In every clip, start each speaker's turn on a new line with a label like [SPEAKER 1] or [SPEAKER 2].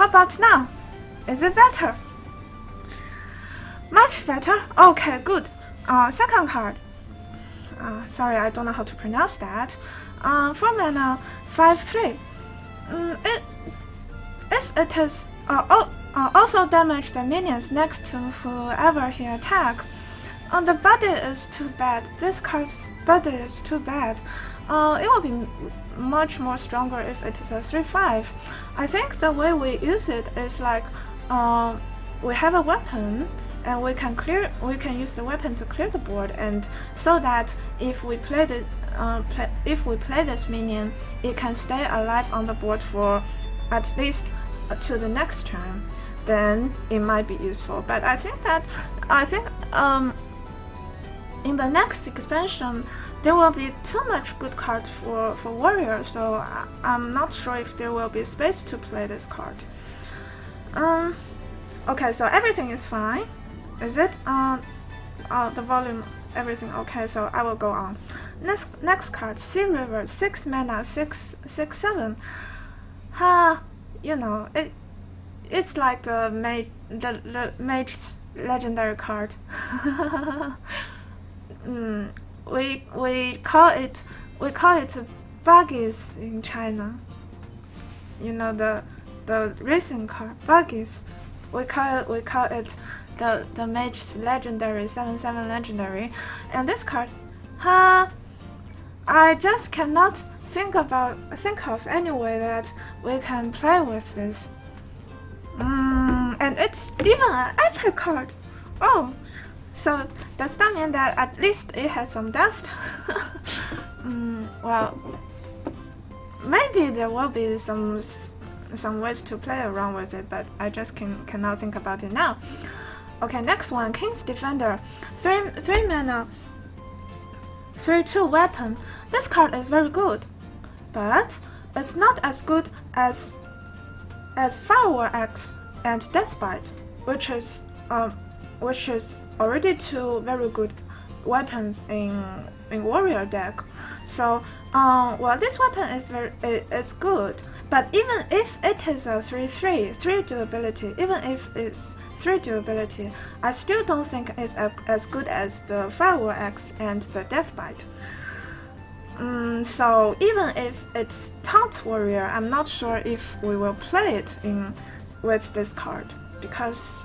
[SPEAKER 1] How about now? Is it better? Much better? Okay, good. Second card. Sorry, I don't know how to pronounce that. 4 mana, 5/3. If it is also damage the minions next to whoever he attack. The body is too bad. This card's body is too bad. It will be much more stronger if it is a 3/5. I think the way we use it is like we have a weapon and we can use the weapon to clear the board, and so that if we play this minion, it can stay alive on the board for at least to the next turn. Then it might be useful. But I think in the next expansion there will be too much good cards for warrior, so I'm not sure if there will be space to play this card. Okay, so everything is fine. Is it? The volume, everything okay, so I will go on. Next card, Sea River, 6 mana, 6/7. You know, it's like the mage's legendary card. We call it buggies in China. You know, the racing car buggies. We call it the mage's legendary 7/7 legendary. And this card, I just cannot think of any way that we can play with this. And it's even an epic card. Oh, so does that mean that at least it has some dust? Well, maybe there will be some ways to play around with it, but I just cannot think about it now. Okay, next one, King's Defender, 3 mana, 3/2 weapon. This card is very good, but it's not as good as Firewall Axe and Deathbite, which is already 2 very good weapons in warrior deck. So well, this weapon is good, but even if it is a 3 durability, even if it's 3 durability, I still don't think it's as good as the Firewall Axe and the Deathbite. So even if it's Taunt Warrior, I'm not sure if we will play it with this card, because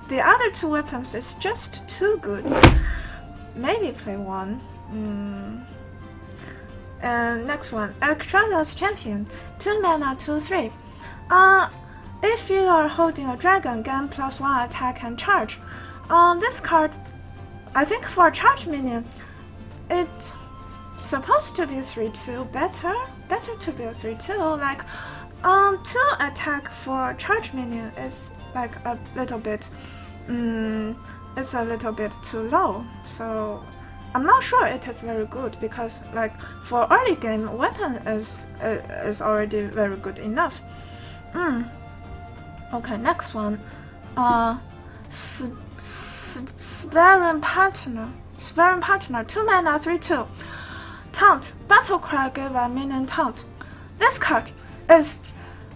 [SPEAKER 1] the other 2 weapons is just too good. Maybe play one. And next one, Electraza's Champion, 2 mana, 2/3. If you are holding a dragon, gain +1 attack and charge. This card, I think for a charge minion, it's supposed to be 3/2. Better to be a 3/2. Like 2 attack for a charge minion is like a little bit. It's a little bit too low. So I'm not sure it is very good, because like for early game, weapon is already very good enough. Okay, next one, Sparring Partner, 2 mana, 3/2. Taunt, Battle Cry, give a minion taunt. This card is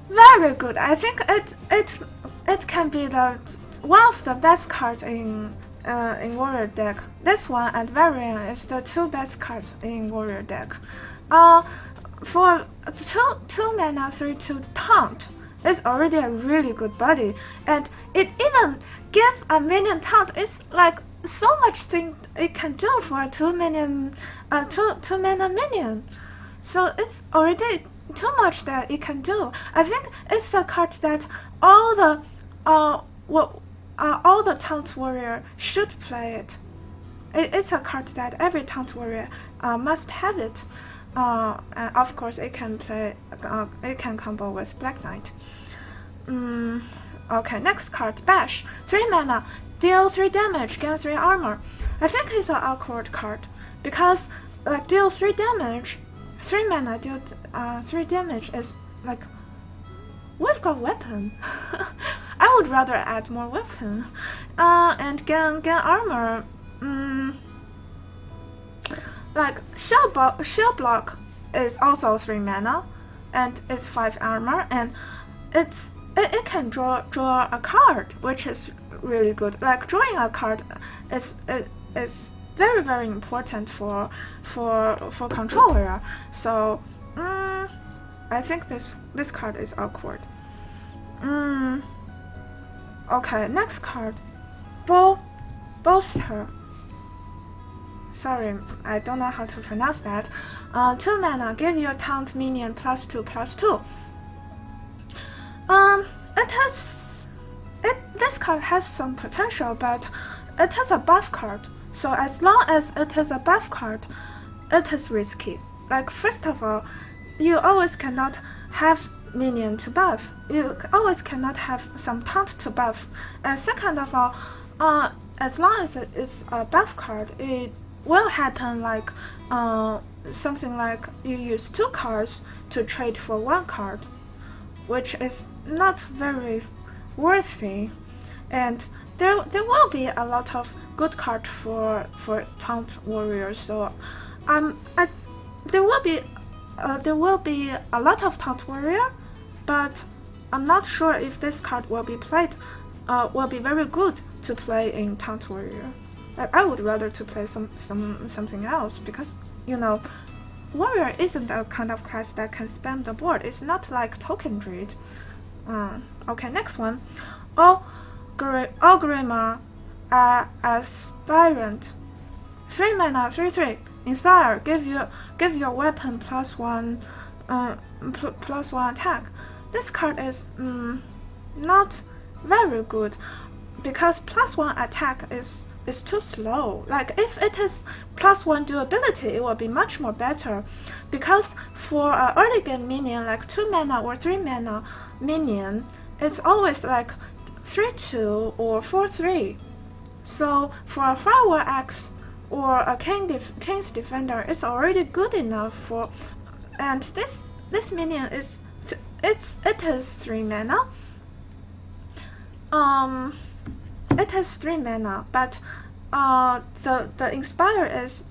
[SPEAKER 1] very good. I think it can be one of the best cards in warrior deck. This one and Varian is the 2 best cards in warrior deck. For 2 mana, 3/2 taunt is already a really good body, and it even give a minion taunt. It's like so much thing it can do for a 2 mana minion. So it's already too much that it can do. I think it's a card that all the Taunt Warrior should play it. It's a card that every Taunt Warrior must have it. And of course, it can combo with Black Knight. Okay, next card, Bash, 3 mana, deal 3 damage, gain 3 armor. I think it's an awkward card, because like deal 3 damage, 3 mana, deal 3 damage is like, we've got weapon. I would rather add more weapon. And gain armor. Like Shell Block is also 3 mana, and it's 5 armor, and it's it can draw a card, which is really good. Like drawing a card is very, very important for control warrior. So I think this card is awkward. Okay, next card, Bolster. Sorry, I don't know how to pronounce that. 2 mana, give your taunt minion +2/+2. This card has some potential, but it is a buff card. So as long as it is a buff card, it is risky. Like first of all, you always cannot have minion to buff. You always cannot have some taunt to buff. And second of all, as long as it is a buff card, it will happen like something like you use 2 cards to trade for 1 card, which is not very worthy. And there will be a lot of good cards for taunt warriors. So there will be a lot of taunt warrior, but I'm not sure if this card will be played will be very good to play in taunt warrior. Like I would rather to play something else, because you know, warrior isn't a kind of class that can spam the board. It's not like token druid. Okay, next one. Ogrima Aspirant. 3 mana, 3/3. Inspire. Give your weapon +1 +1 attack. This card is not very good, because +1 attack is too slow. Like if it is +1 durability, it will be much more better, because for an early game minion like 2 mana or 3 mana minion, it's always like 3/2 or 4/3. So for a Firewall Axe or a King's Defender, it's already good enough for. And this minion is it is 3 mana. It has 3 mana, but the Inspire is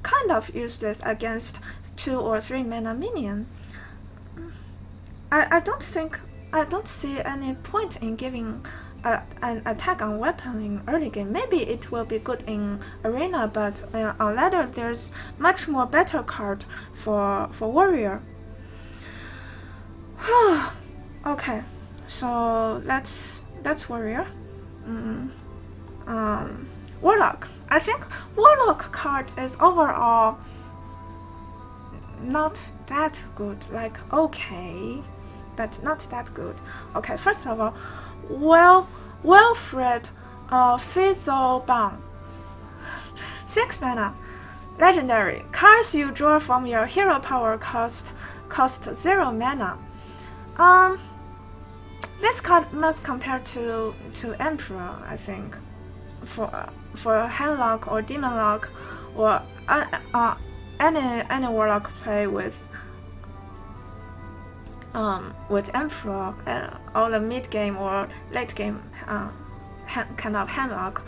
[SPEAKER 1] kind of useless against 2 or 3 mana minion. I don't see any point in giving an attack on weapon in early game. Maybe it will be good in arena, but on ladder there's much more better card for warrior. Okay, so that's warrior. Warlock. I think Warlock card is overall not that good. Like okay, but not that good. Okay, first of all, Wilfred Fizzlebum. 6 mana, legendary. Cards you draw from your hero power cost 0 mana. This card must compare to Emperor, I think, for Handlock or Demon Lock, or any Warlock play with Emperor, or the mid game or late game kind of Handlock.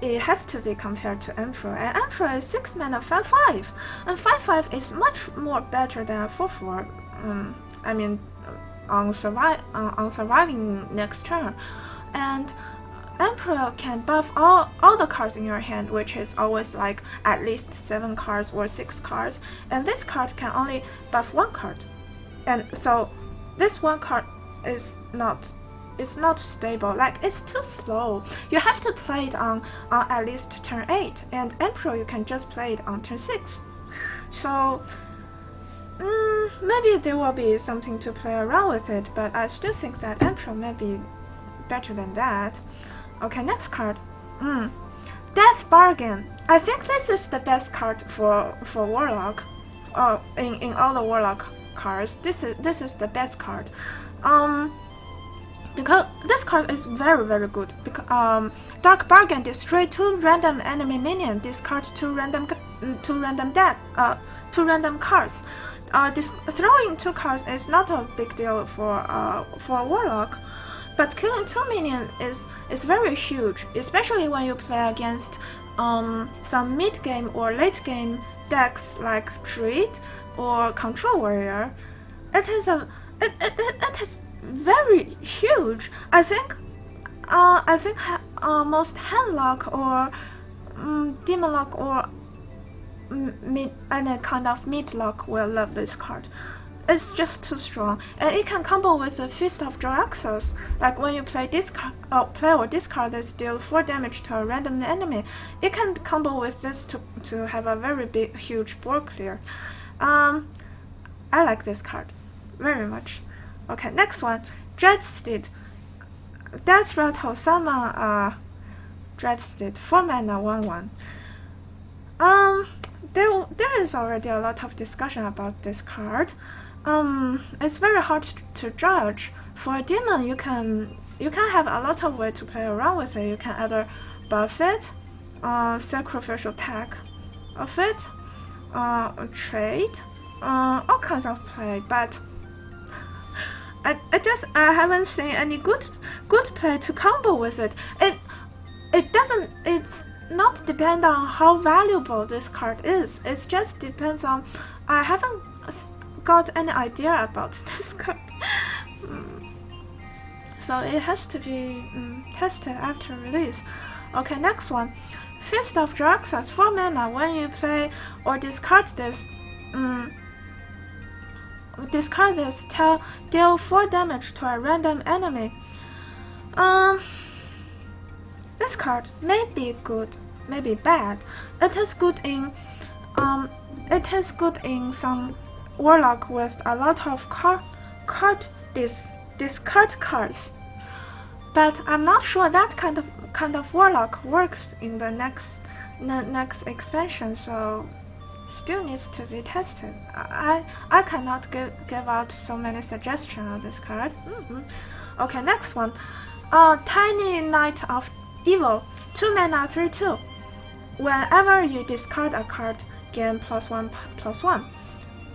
[SPEAKER 1] It has to be compared to Emperor, and Emperor is 6 mana 5/5, and 5/5 is much more better than 4/4. I mean, on surviving next turn. And Emperor can buff all the cards in your hand, which is always like at least 7 cards or 6 cards, and this card can only buff 1 card. And so this 1 card is not stable. Like it's too slow. You have to play it on at least turn 8, and Emperor you can just play it on turn 6. So maybe there will be something to play around with it, but I still think that Emperor may be better than that. Okay, next card. Death Bargain. I think this is the best card for Warlock. In all the Warlock cards, this is the best card. Because this card is very, very good. Because Dark Bargain, destroy 2 random enemy minions, discard 2 random cards. Throwing 2 cards is not a big deal for a Warlock, but killing 2 minions is very huge, especially when you play against some mid game or late game decks like Druid or Control Warrior. It is very huge. I think most handlock or demon lock or any kind of mid lock will love this card. It's just too strong, and it can combo with the Fist of Draw Access. Like when you play play or discard that deal 4 damage to a random enemy, it can combo with this to have a very big, huge board clear. I like this card very much. Okay, next one, Dreadsteed. Death Rattle summon Dreadsteed, 4 mana, 1/1. There is already a lot of discussion about this card. It's very hard to judge. For a demon, you can have a lot of way to play around with it. You can either buff it, sacrificial pack of it, trade, all kinds of play. But I haven't seen any good play to combo with it. It's not depend on how valuable this card is. It just depends on, I haven't got any idea about this card. So it has to be tested after release. Okay, next one, Fist of Draw Access, 4 mana. When you play or discard this, deal 4 damage to a random enemy. This card may be good, may be bad. It is good in some Warlock with a lot of discard cards. But I'm not sure that kind of Warlock works in the next expansion, so still needs to be tested. I cannot give out so many suggestions on this card. Okay, next one, Tiny Knight of Evil, 2 mana, 3/2. Whenever you discard a card, gain +1/+1.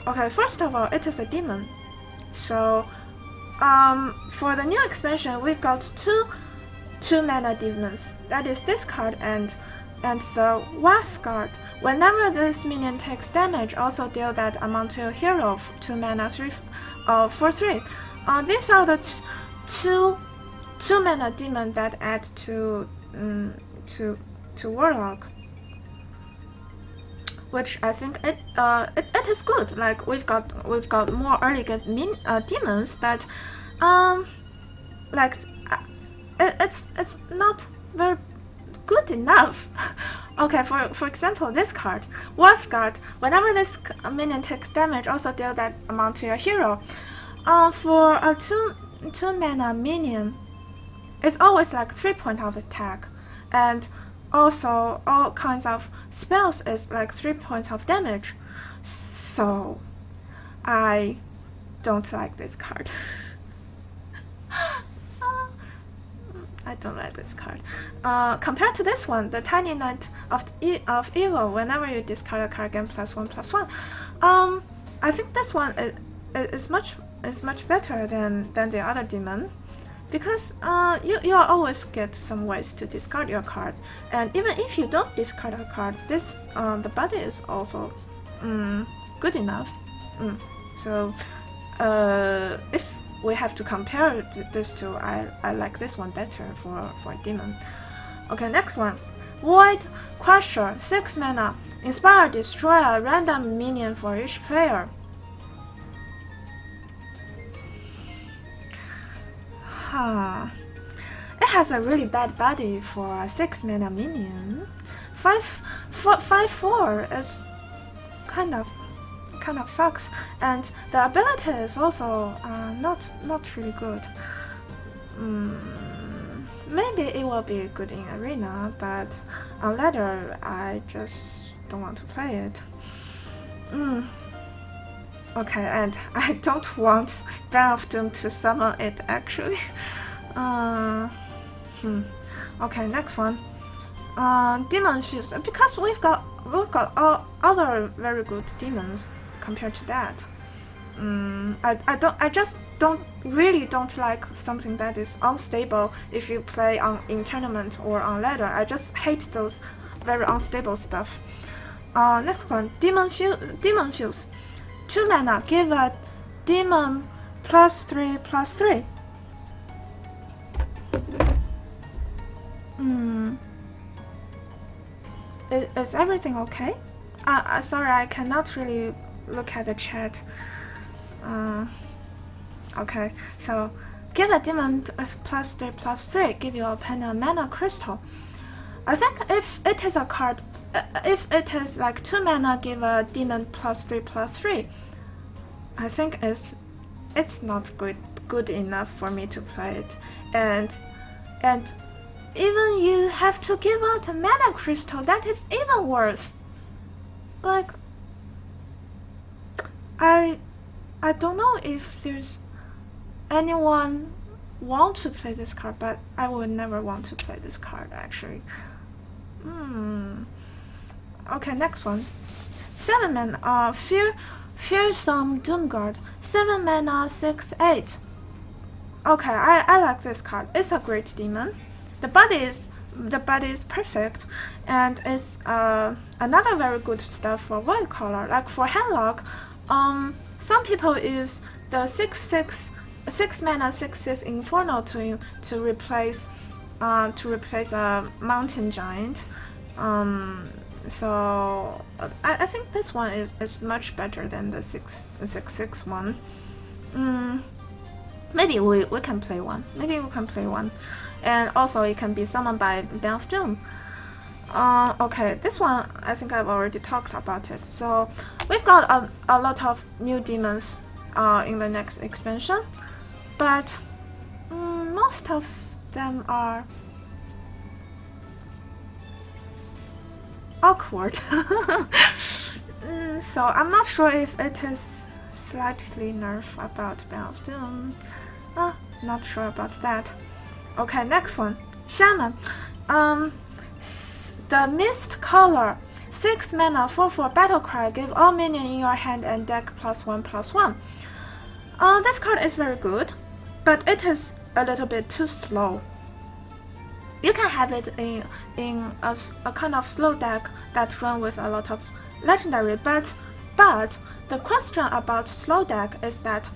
[SPEAKER 1] Okay, first of all, it is a demon. So, for the new expansion, we've got two mana demons. That is this card and the Wasp card. Whenever this minion takes damage, also deal that amount to your hero, 2 mana, 4/3. These are the two mana demon that add to Warlock, which I think it is good. Like we've got more early game demons, but like it's not very good enough. Okay, for example, this card, Wasp card. Whenever this minion takes damage, also deal that amount to your hero. For a two mana minion, it's always like 3 points of attack, and also all kinds of spells is like 3 points of damage. So I don't like this card. I don't like this card. Compared to this one, the Tiny Knight of Evil, whenever you discard a card, gain +1/+1. I think this one is much better than the other demon, because you always get some ways to discard your card, and even if you don't discard a card, this the body is also good enough. So if we have to compare these two, I like this one better for a demon. Okay, next one, Void Crusher, 6 mana. Inspire, destroy a random minion for each player. It has a really bad body for a 6 mana minion. 5/4 is kind of sucks, and the ability is also not really good. Maybe it will be good in arena, but on ladder I just don't want to play it. Okay, and I don't want Bane of Doom to summon it actually. Okay, next one, Demon Fuse, because we've got all other very good demons compared to that. I just really don't like something that is unstable if you play in tournament or on ladder. I just hate those very unstable stuff. Next one, Demon Fuse, 2 mana, give a demon +3/+3. Is everything okay? Sorry, I cannot really look at the chat. Okay, so give a demon +3/+3, give you a penny a mana crystal. I think if it is a card, if it is like 2 mana, give a demon +3/+3. I think it's not good enough for me to play it, and even you have to give out a mana crystal, that is even worse. Like, I don't know if there's anyone want to play this card, but I would never want to play this card actually. Okay, next one. 7 mana, Fearsome Doomguard. 7 mana, 6/8. Okay, I like this card. It's a great demon. The body is perfect, and it's another very good stuff for void color. Like for Handlock, some people use the 6/6 mana 6/6 Inferno to replace a mountain giant. So I think this one is much better than the 6/6 one. Maybe we can play one. Maybe we can play one. And also it can be summoned by Bane of Doom. Okay, this one I think I've already talked about it. So we've got a lot of new demons in the next expansion, but most of them are awkward. So I'm not sure if it is slightly nerfed about Bane of Doom. Not sure about that. Okay, next one. Shaman. The Mist color. 6 mana, 4/4 battle cry. Give all minions in your hand and deck +1/+1. This card is very good, but it is a little bit too slow. You can have it in a kind of slow deck that run with a lot of legendary, but the question about slow deck is that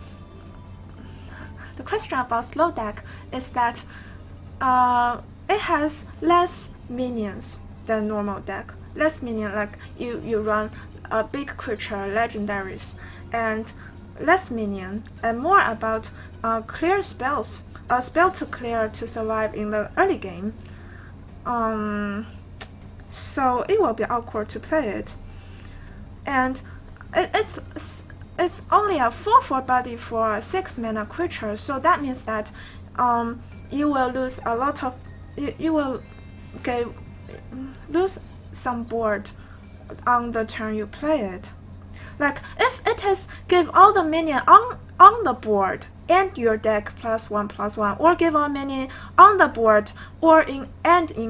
[SPEAKER 1] it has less minions than normal deck. Less minion, like you run a big creature, legendaries, and less minion, and more about clear spells. A spell to clear to survive in the early game. So it will be awkward to play it. And it's only a 4/4 body for a 6 mana creature, so that means that you will lose a lot of you will lose some board on the turn you play it. Like if it is give all the minion on the board and your deck +1/+1, or give all minion on the board or in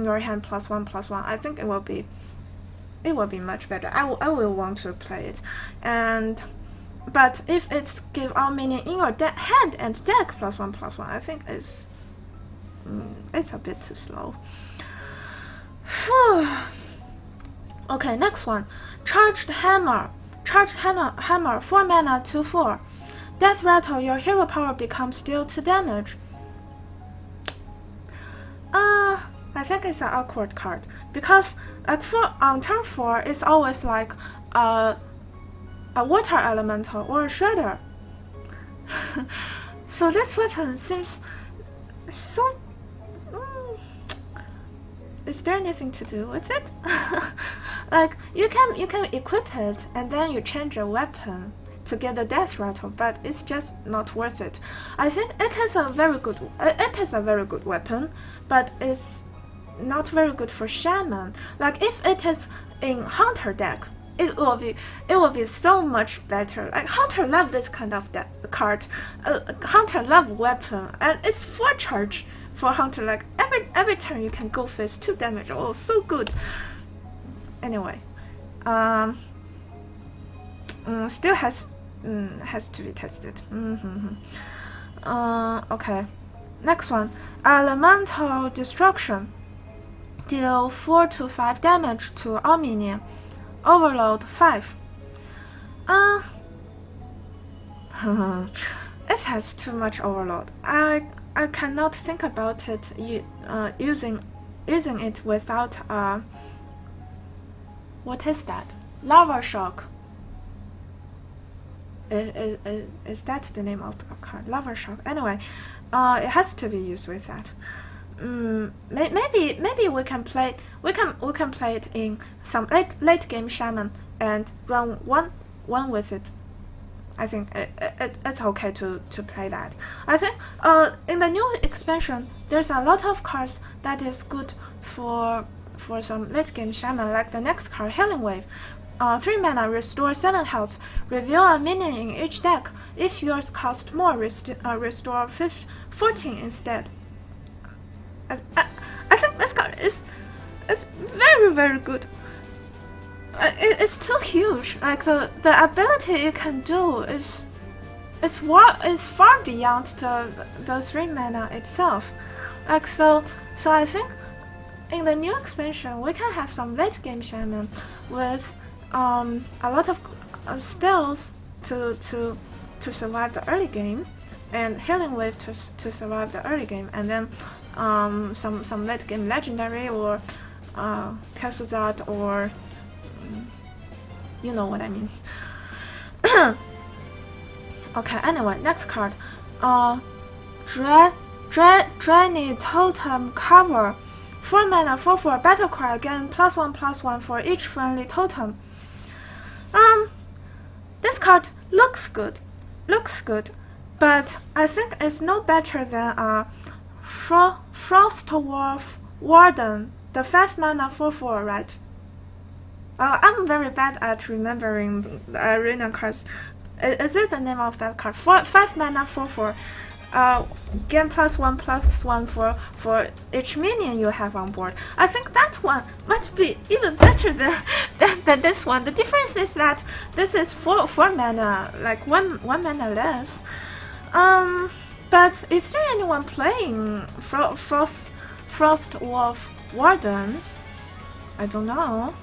[SPEAKER 1] your hand +1/+1, I think it will be much better. I will want to play it. But if it's give all minion in your hand and deck +1/+1, I think it's a bit too slow. Okay, next one. Charged Hammer. 4 mana, 2/4. Death Rattle, your hero power becomes deal 2 damage. I think it's an awkward card because like on turn 4 it's always like a water elemental or a shredder. So this weapon seems so. Is there anything to do with it? Like you can equip it and then you change your weapon to get the death rattle, but it's just not worth it. I think it is a very good weapon, but it's not very good for shaman. Like if it is in hunter deck, it will be so much better. Like hunter love this kind of card. Hunter love weapon, and it's 4 charge for hunter. Like every turn you can go face 2 damage. Oh, so good. Anyway, still has to be tested. Okay, next one. Elemental Destruction. Deal 4 to 5 damage to all minion. Overload 5. It has too much overload. I cannot think about it using it without what is that? Lava shock. Is that the name of the card? Lava shock. Anyway, it has to be used with that. Maybe we can play it in some late game shaman and run one with it. I think it's okay to play that. I think in the new expansion there's a lot of cards that is good for some late game shaman, like the next card, Healing Wave. 3 mana, restore 7 health. Reveal a minion in each deck. If yours cost more, restore 14 instead. I think this card is very, very good. It's too huge. Like the ability it can do is far beyond the 3 mana itself. Like so I think in the new expansion we can have some late game shaman with a lot of spells to survive the early game, and Healing Wave to survive the early game, and then some late game legendary or Castlezad or you know what I mean. Okay, anyway, next card. Drainy Totem Cover. 4 mana, 4/4 battle cry, gain +1/+1 for each friendly totem. This card looks good, but I think it's no better than Frostwolf Warden, the 5 mana 4/4, right? I'm very bad at remembering the arena cards. Is it the name of that card? 5 mana 4/4. Gain +1/+1 for each minion you have on board. I think that one might be even better than this one. The difference is that this is 4 mana, like one mana less. But is there anyone playing Frostwolf Warden? I don't know.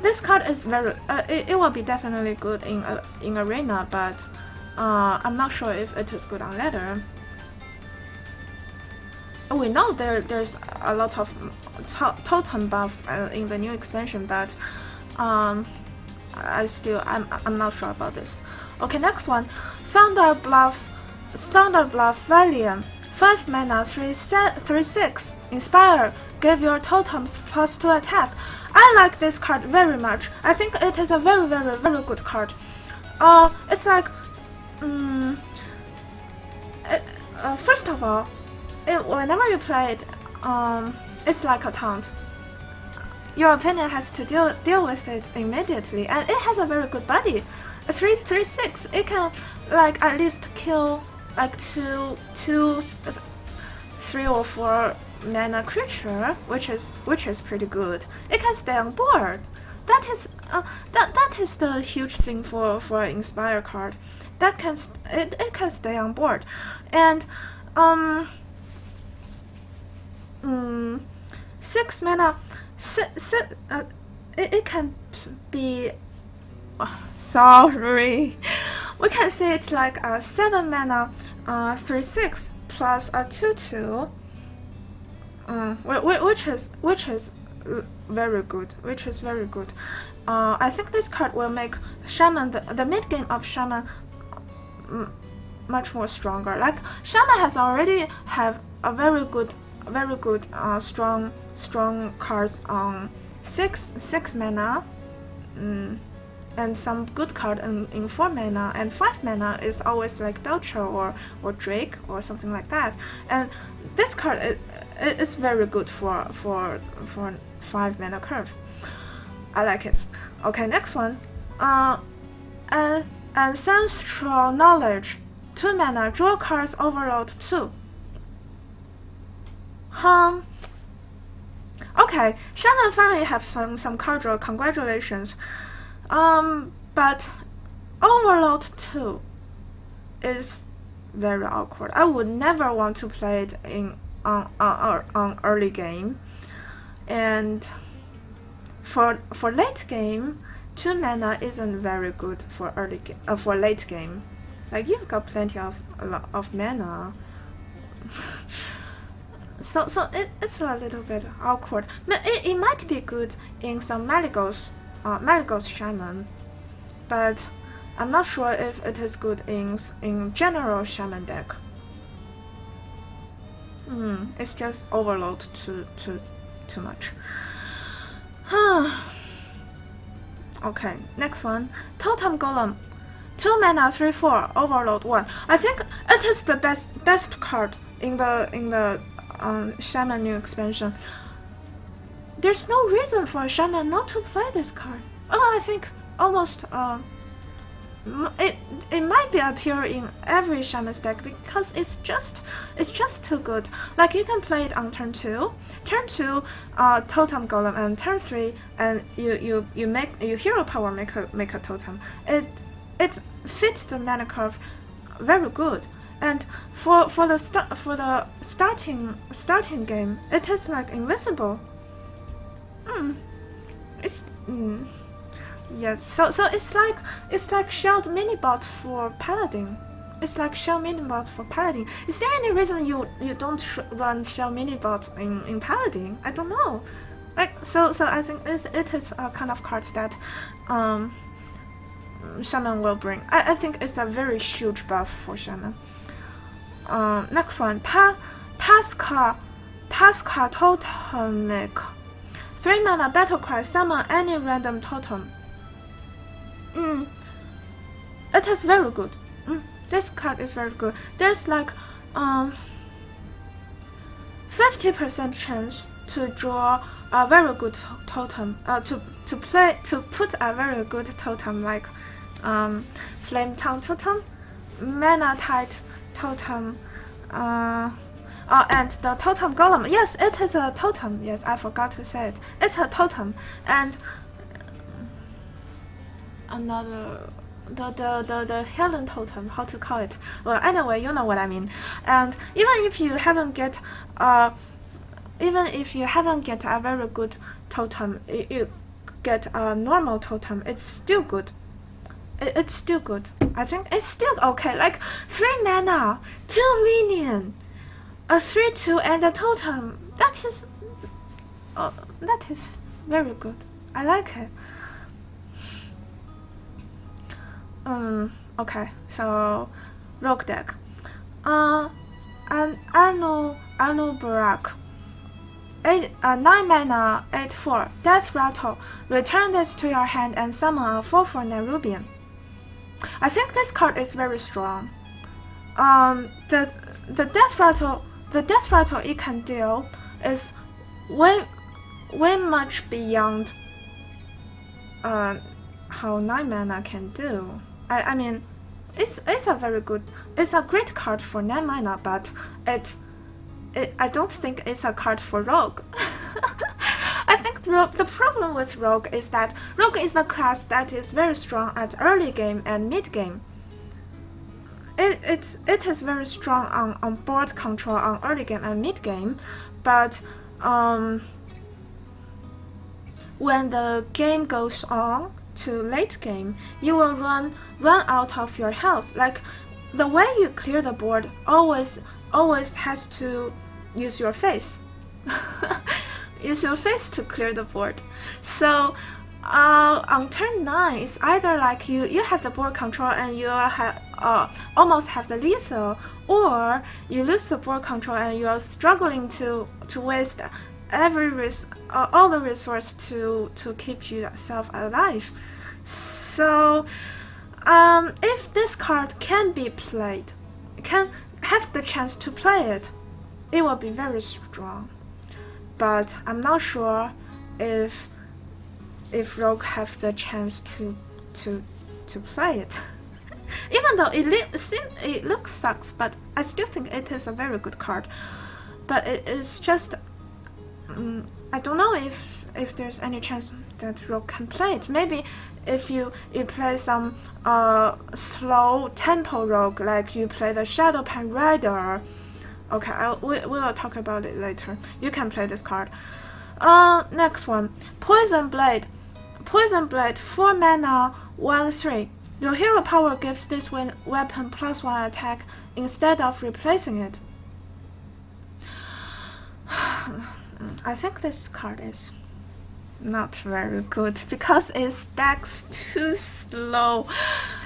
[SPEAKER 1] This card is very. It will be definitely good in arena, but I'm not sure if it is good on ladder. We know there's a lot of totem buff in the new expansion, but I'm not sure about this. Okay, next one, Thunder Bluff Valiant. 5 mana, 3/6. Inspire. Give your totems +2 attack. I like this card very much. I think it is a very, very, very good card. It's like, first of all, whenever you play it, it's like a taunt. Your opponent has to deal with it immediately, and it has a very good body. 3/6. It can like at least kill like 3 or 4 mana creature, which is pretty good. It can stay on board. That is the huge thing for Inspire card. That it can stay on board, and 6 mana. It can be. Sorry, we can say it's like a 7 mana, 3/6 plus a 2/2. Which is very good. I think this card will make Shaman the mid game of Shaman much more stronger. Like Shaman has already have a very good strong cards on 6 mana, and some good card in 4 mana, and 5 mana is always like Belcher or Drake or something like that. And this card is very good for 5 mana curve. I like it. Okay, next one. Ancestral Knowledge. 2 mana, draw cards, overload 2. Okay, Shaman finally have some card draw. Congratulations. But overload 2 is very awkward. I would never want to play it on early game, and for late game, 2 mana isn't very good for late game. Like you've got plenty of mana. So it's a little bit awkward. It might be good in some Malygos Shaman, but I'm not sure if it is good in general Shaman deck. It's just overload too much. Okay, next one. Totem Golem. 2 mana 3/4 overload 1. I think it is the best card in the Shaman new expansion. There's no reason for a Shaman not to play this card. I think almost it might be appear in every Shaman's deck because it's just too good. Like you can play it on turn 2, Totem Golem, and turn 3, and you hero power make a totem. It fits the mana curve very good. And for the starting game, it is like invisible. Yeah. So it's like shelled mini bot for Paladin. It's like shell mini bot for Paladin. Is there any reason you don't run shell mini bot in Paladin? I don't know. Like so I think it is a kind of card that Shaman will bring. I think it's a very huge buff for Shaman. Next one, Tasca Totemic. 3 mana battle cry, summon any random totem. It is very good. This card is very good. There's like 50% chance to draw a very good totem. To put a very good totem like Flame Tongue Totem, Mana Tide Totem, and the Totem Golem. Yes, it is a totem. Yes, I forgot to say it. It's a totem, and another the Helen Totem. How to call it? Well, anyway, you know what I mean. And even if you haven't get a very good totem, you get a normal totem. It's still good. It's still good. I think it's still okay. Like 3 mana, 2 minion, a 3/2 and a totem. That is very good. I like it. Okay, so rogue deck. Anu Barak. 9 mana, 8/4. Death Rattle. Return this to your hand and summon a 4/4 Nerubian. I think this card is very strong. The Death Rattle it can deal is way much beyond how 9 mana can do. I mean, it's a great card for 9 mana, but I don't think it's a card for Rogue. I think the problem with Rogue is that Rogue is a class that is very strong at early game and mid game. It is very strong on board control on early game and mid game, but when the game goes on to late game, you will run out of your health. Like the way you clear the board always has to use your face. Use your face to clear the board. So on turn 9, it's either like you have the board control and you almost have the lethal, or you lose the board control and you are struggling to waste all the resource to keep yourself alive. So if this card can be played, can have the chance to play it, it will be very strong. But I'm not sure if Rogue have the chance to play it. Even though it looks sucks, but I still think it is a very good card. But it is just I don't know if there's any chance that Rogue can play it. Maybe if you play some slow tempo Rogue, like you play the Shadowpan Rider. Okay, we will talk about it later. You can play this card. Next one, Poison Blade. Poison Blade, 4 mana, 1/3. Your hero power gives this weapon +1 attack instead of replacing it. I think this card is not very good because it stacks too slow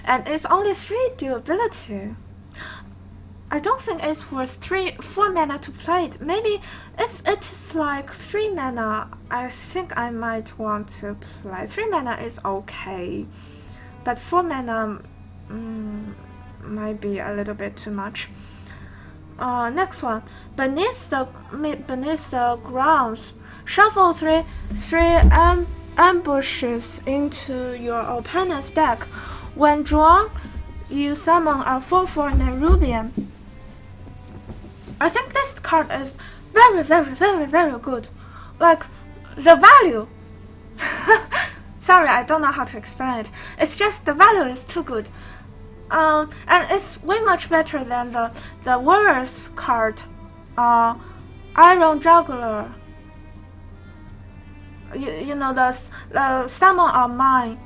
[SPEAKER 1] and it's only 3 durability. I don't think it's worth 4 mana to play it. Maybe if it is like 3 mana, I think I might want to play. 3 mana is okay, but 4 mana might be a little bit too much. Next one, beneath the grounds, shuffle three ambushes into your opponent's deck. When drawn, you summon a 4/4 Nerubian. I think this card is very, very, very, very good. Like, the value. Sorry, I don't know how to explain it. It's just the value is too good. And it's way much better than the Warriors card, Iron Juggler. You know, the summon a mine,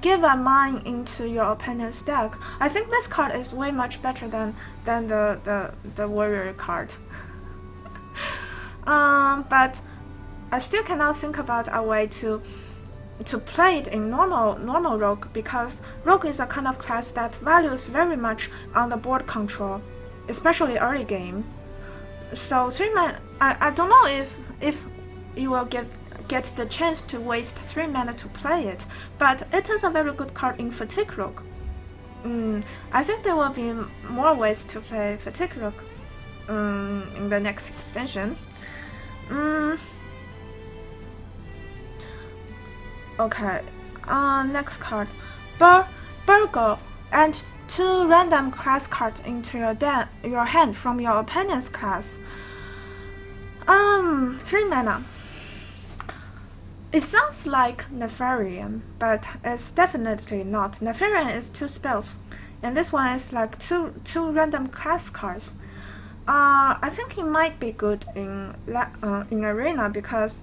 [SPEAKER 1] give a mine into your opponent's deck. I think this card is way much better than the Warrior card. But I still cannot think about a way to play it in normal Rogue, because Rogue is a kind of class that values very much on the board control, especially early game. So 3 mana, I don't know if you will get the chance to waste 3 mana to play it, but it is a very good card in Fatigue Rogue. I think there will be more ways to play Fatigue Rogue in the next expansion. Okay, next card, Burgle, and 2 random class cards into your hand from your opponent's class. 3 mana. It sounds like Nefarian, but it's definitely not. Nefarian is 2 spells, and this one is like two random class cards. I think it might be good in Arena, because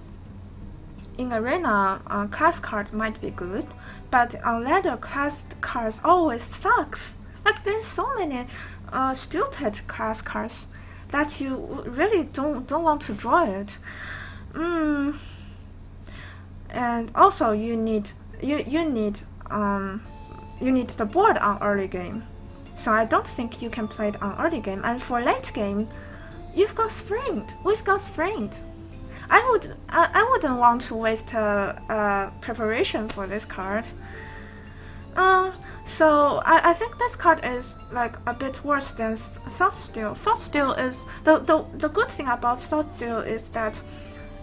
[SPEAKER 1] in Arena, class cards might be good, but on ladder, class cards always sucks. Like, there's so many stupid class cards that you really don't want to draw it. And also you need the board on early game, so I don't think you can play it on early game. And for late game, we've got Sprint. I wouldn't want to waste preparation for this card. So I think this card is like a bit worse than Thoughtsteal. Thoughtsteal is the good thing about Thoughtsteal is that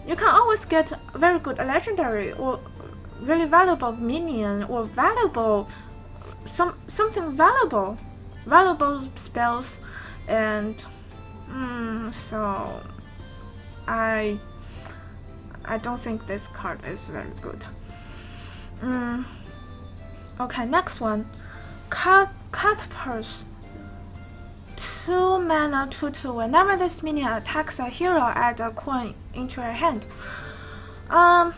[SPEAKER 1] you can always get very good legendary or really valuable minion or something valuable spells, and so I don't think this card is very good. Okay, next one, Cut Purse. 2 mana 2/2. Whenever this minion attacks a hero, add a coin into your hand. I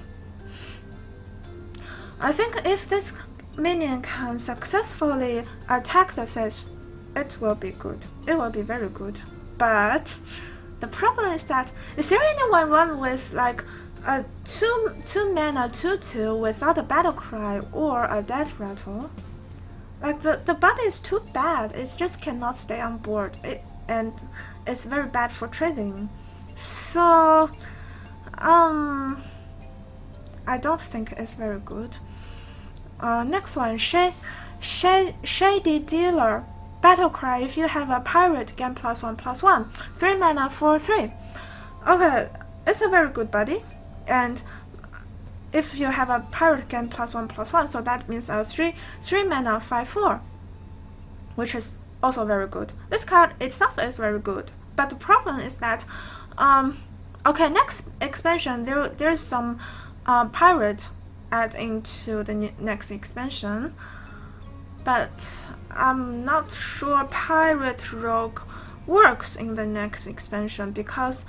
[SPEAKER 1] think if this minion can successfully attack the face, it will be good. It will be very good. But the problem is that, is there anyone run with like a 2 mana 2/2 without a battle cry or a death rattle? Like, the body is too bad. It just cannot stay on board, and it's very bad for trading. So I don't think it's very good. Next one, Shady Dealer. Battle cry: if you have a pirate, gain +1/+1. 3 mana 4/3. Okay, it's a very good buddy, and if you have a pirate, gain +1/+1, so that means a 3 mana 5/4, which is also very good. This card itself is very good, but the problem is that, okay, next expansion there's some pirate add into the next expansion, but I'm not sure Pirate Rogue works in the next expansion, because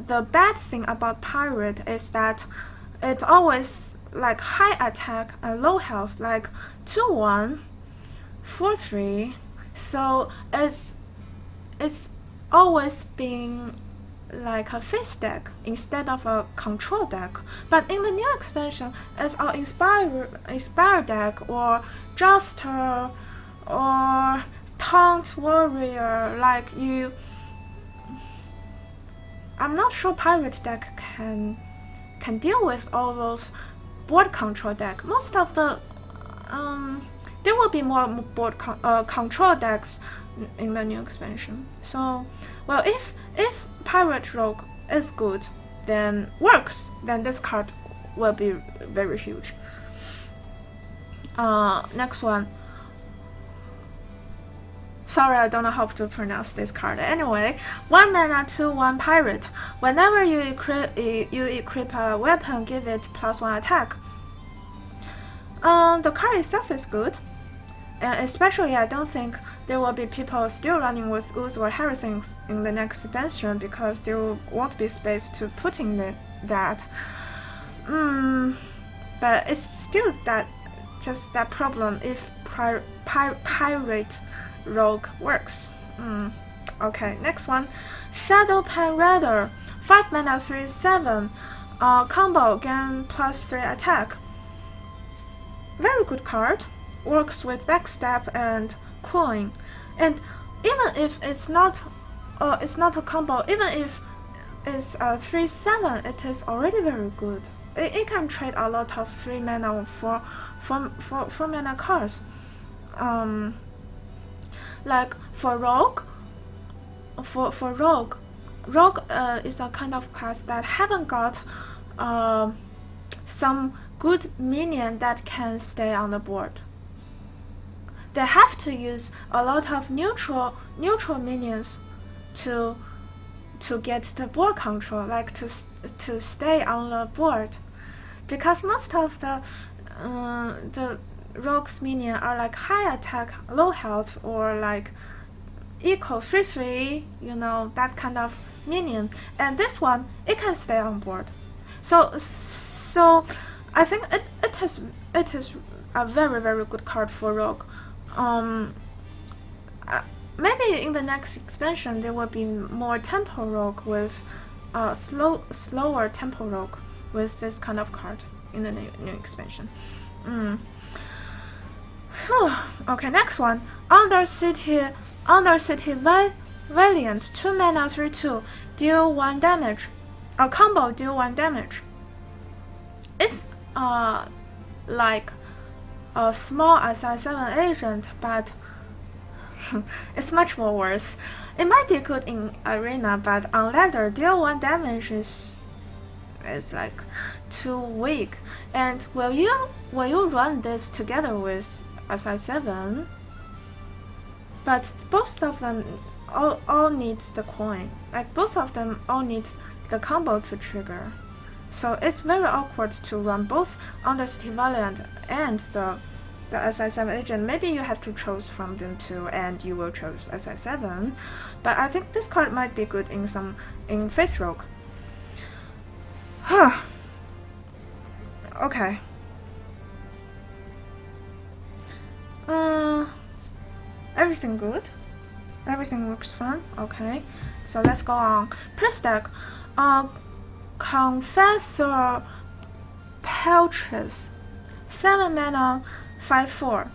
[SPEAKER 1] the bad thing about Pirate is that it always like high attack and low health, like 2/1 4/3, so it's always been like a face deck instead of a control deck. But in the new expansion, it's an inspire deck or Joster or Taunt Warrior. Like you, I'm not sure pirate deck can deal with all those board control deck. Most of the there will be more board control decks in the new expansion. So, well, if Pirate Rogue is good, then works, then this card will be very huge. Next one. Sorry, I don't know how to pronounce this card. Anyway, 1 mana 2/1 pirate. Whenever you equip a weapon, give it +1 attack. The card itself is good. And especially, I don't think there will be people still running with Ooze or Harassing in the next expansion because there won't be space to put in that. But it's still just that problem if Pirate Rogue works. Okay, next one. Shadow Pen Raider. 5 mana 3/7. Combo, gain +3 attack. Very good card. Works with backstab and coin, and even if it's not a combo, even if it's a 3/7, it is already very good. It can trade a lot of 3 mana for 4 mana cards. Like for Rogue, Rogue is a kind of class that haven't got some good minion that can stay on the board. They have to use a lot of neutral minions to get the board control, like to stay on the board, because most of the Rogue's minion are like high attack, low health, or like equal 3/3, you know, that kind of minion. And this one, it can stay on board. So I think it is a very, very good card for Rogue. Maybe in the next expansion there will be more tempo Rogue with slower tempo Rogue with this kind of card in the new expansion. Okay, next one. Undercity Valiant. 2 mana 3/2. Deal 1 damage. A combo, deal 1 damage. It's like a small SI7 agent, but it's much more worse. It might be good in arena, but on ladder, deal 1 damage is like too weak. And will you run this together with SI7? But both of them all need the coin. Like both of them all need the combo to trigger. So it's very awkward to run both Undercity Valiant and the SI7 agent. Maybe you have to choose from them two, and you will choose SI7. But I think this card might be good in Face Rogue. Okay. Everything good. Everything works fine. Okay. So let's go on. Priest deck. Confessor Peltris. 7 mana 5/4.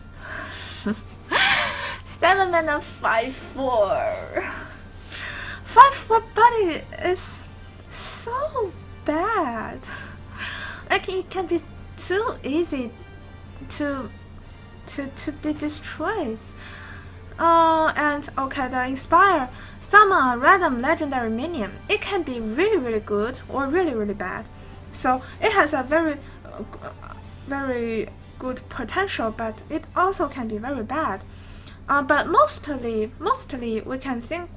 [SPEAKER 1] 7 mana 5/4. 5/4 body is so bad. Like it can be too easy to be destroyed. And okay, the Inspire. Summon a random legendary minion. It can be really, really good or really, really bad. So it has a very, very good potential, but it also can be very bad. But mostly we can think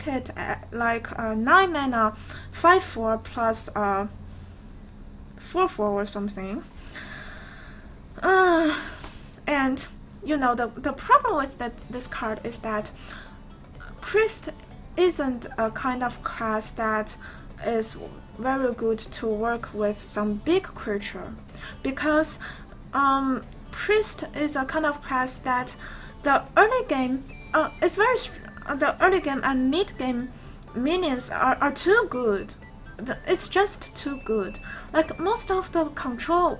[SPEAKER 1] it like 9 mana 5/4 plus 4/4 or something. And you know, the problem with this card is that Priest isn't a kind of class that is very good to work with some big creature, because Priest is a kind of class that the early game the early game and mid game minions are too good. It's just too good. Like most of the control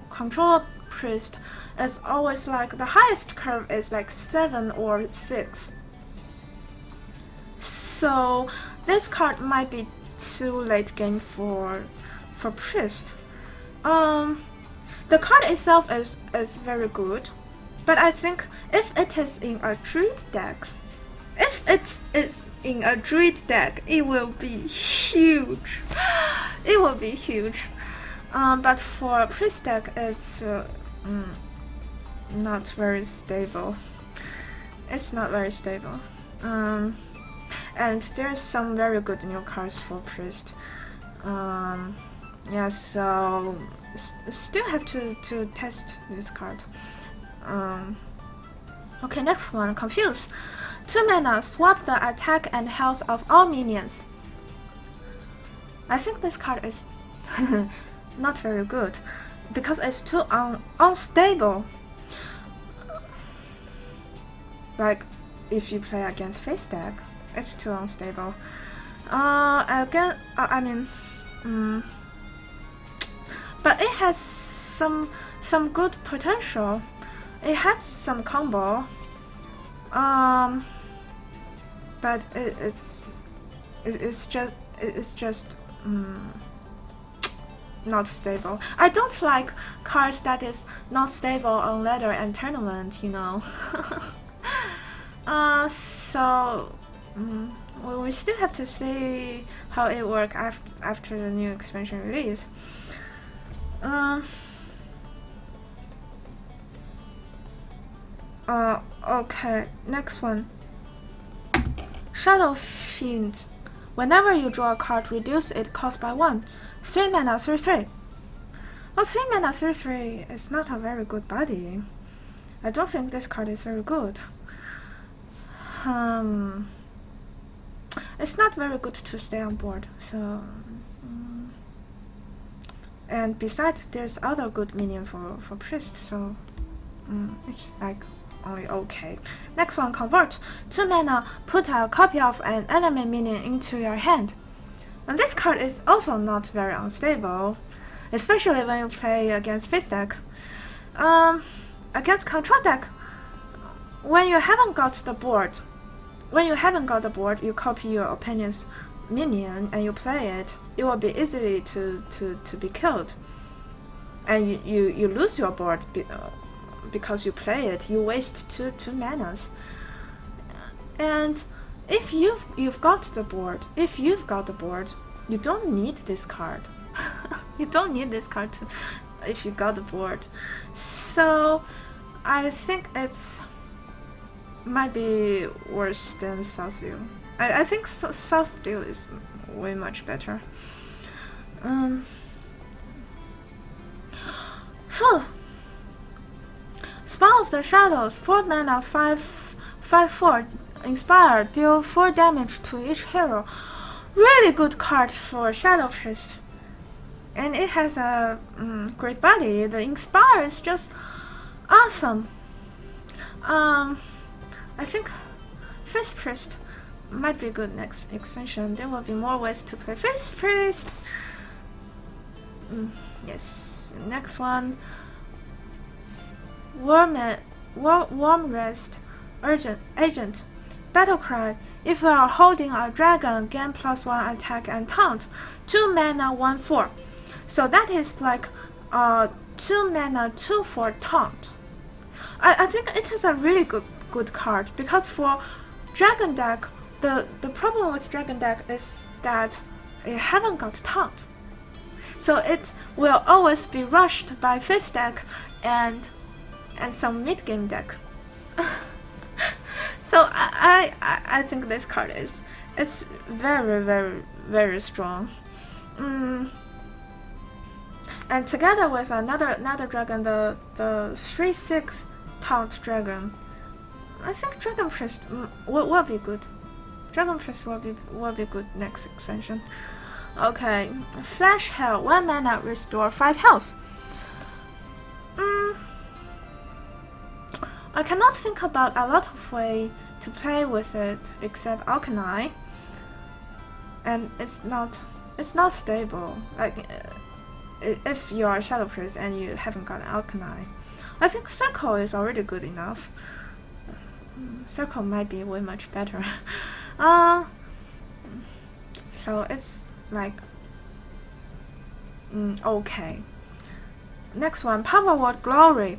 [SPEAKER 1] priest is always like the highest curve is like 7 or 6. So this card might be too late game for priest. The card itself is very good, but I think if it is in a druid deck, it will be huge. It will be huge. But for a priest deck, it's not very stable. It's not very stable. And there's some very good new cards for priest. Yeah, so still have to test this card. Okay, next one, Confuse. 2 mana, swap the attack and health of all minions. I think this card is not very good because it's too unstable. Like if you play against face deck, it's too unstable. Again, but it has some good potential. It has some combo. But it's just not stable. I don't like cards that is not stable on ladder and tournament, you know. So we still have to see how it works after the new expansion release. Okay, next one. Shadow Fiend. Whenever you draw a card, reduce its cost by 1. 3 mana, 3/3. Well, 3 mana, 3/3 is not a very good body. I don't think this card is very good. It's not very good to stay on board, so... and besides, there's other good minion for priest, so... it's like only okay. Next one, Convert. 2 mana, put a copy of an enemy minion into your hand. And this card is also not very unstable, especially when you play against face deck. Against control deck, when you haven't got the board, you copy your opponent's minion and you play it. It will be easily to be killed, and you lose your board because you play it. You waste two manas. And if you've got the board, you don't need this card. You don't need this card if you got the board. So I think it's might be worse than Southview. I think Southview is way much better. Spawn of the Shadows, 4 mana, 5/4, Inspire, deal 4 damage to each hero. Really good card for Shadow Priest. And it has a great body. The Inspire is just awesome. I think Face Priest might be good next expansion. There will be more ways to play Face Priest. Yes, next one. Warm Rest Agent. Battle Cry. If you are holding a dragon, gain +1 attack and taunt. 2 mana, 1/4. So that is like 2 mana, 2/4 taunt. I think it is a really good card because for dragon deck, the problem with dragon deck is that it haven't got taunt. So it will always be rushed by face deck and some mid game deck. So I think this card is very strong. And together with another dragon, the 3/6 taunt dragon, I think Dragon Priest will be good. Dragon Priest will be good next expansion. Okay, Flash Hell, 1 mana, restore 5 health. I cannot think about a lot of way to play with it except Alkali, and it's not stable. Like if you are Shadow Priest and you haven't got an Alkali, I think Circle is already good enough. Circle might be way much better. So it's like okay. Next one, Power Word Glory.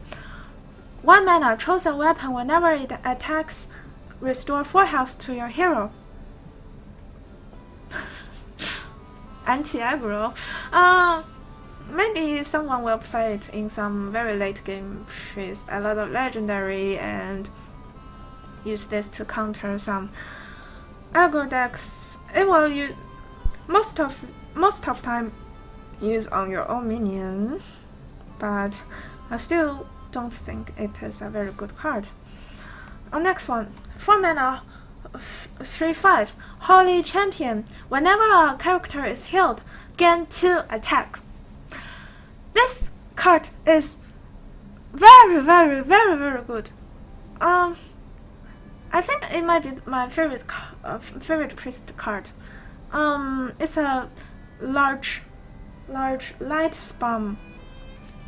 [SPEAKER 1] 1 mana, choose a weapon. Whenever it attacks, restore 4 health to your hero. Anti-aggro. Maybe someone will play it in some very late game with a lot of legendary and use this to counter some aggro decks. It will use most of time use on your own minion, but I still don't think it is a very good card. Next one, 4 mana, 3/5, Holy Champion. Whenever a character is healed, gain 2 attack. This card is very good. I think it might be my favorite priest card. It's a large light spam.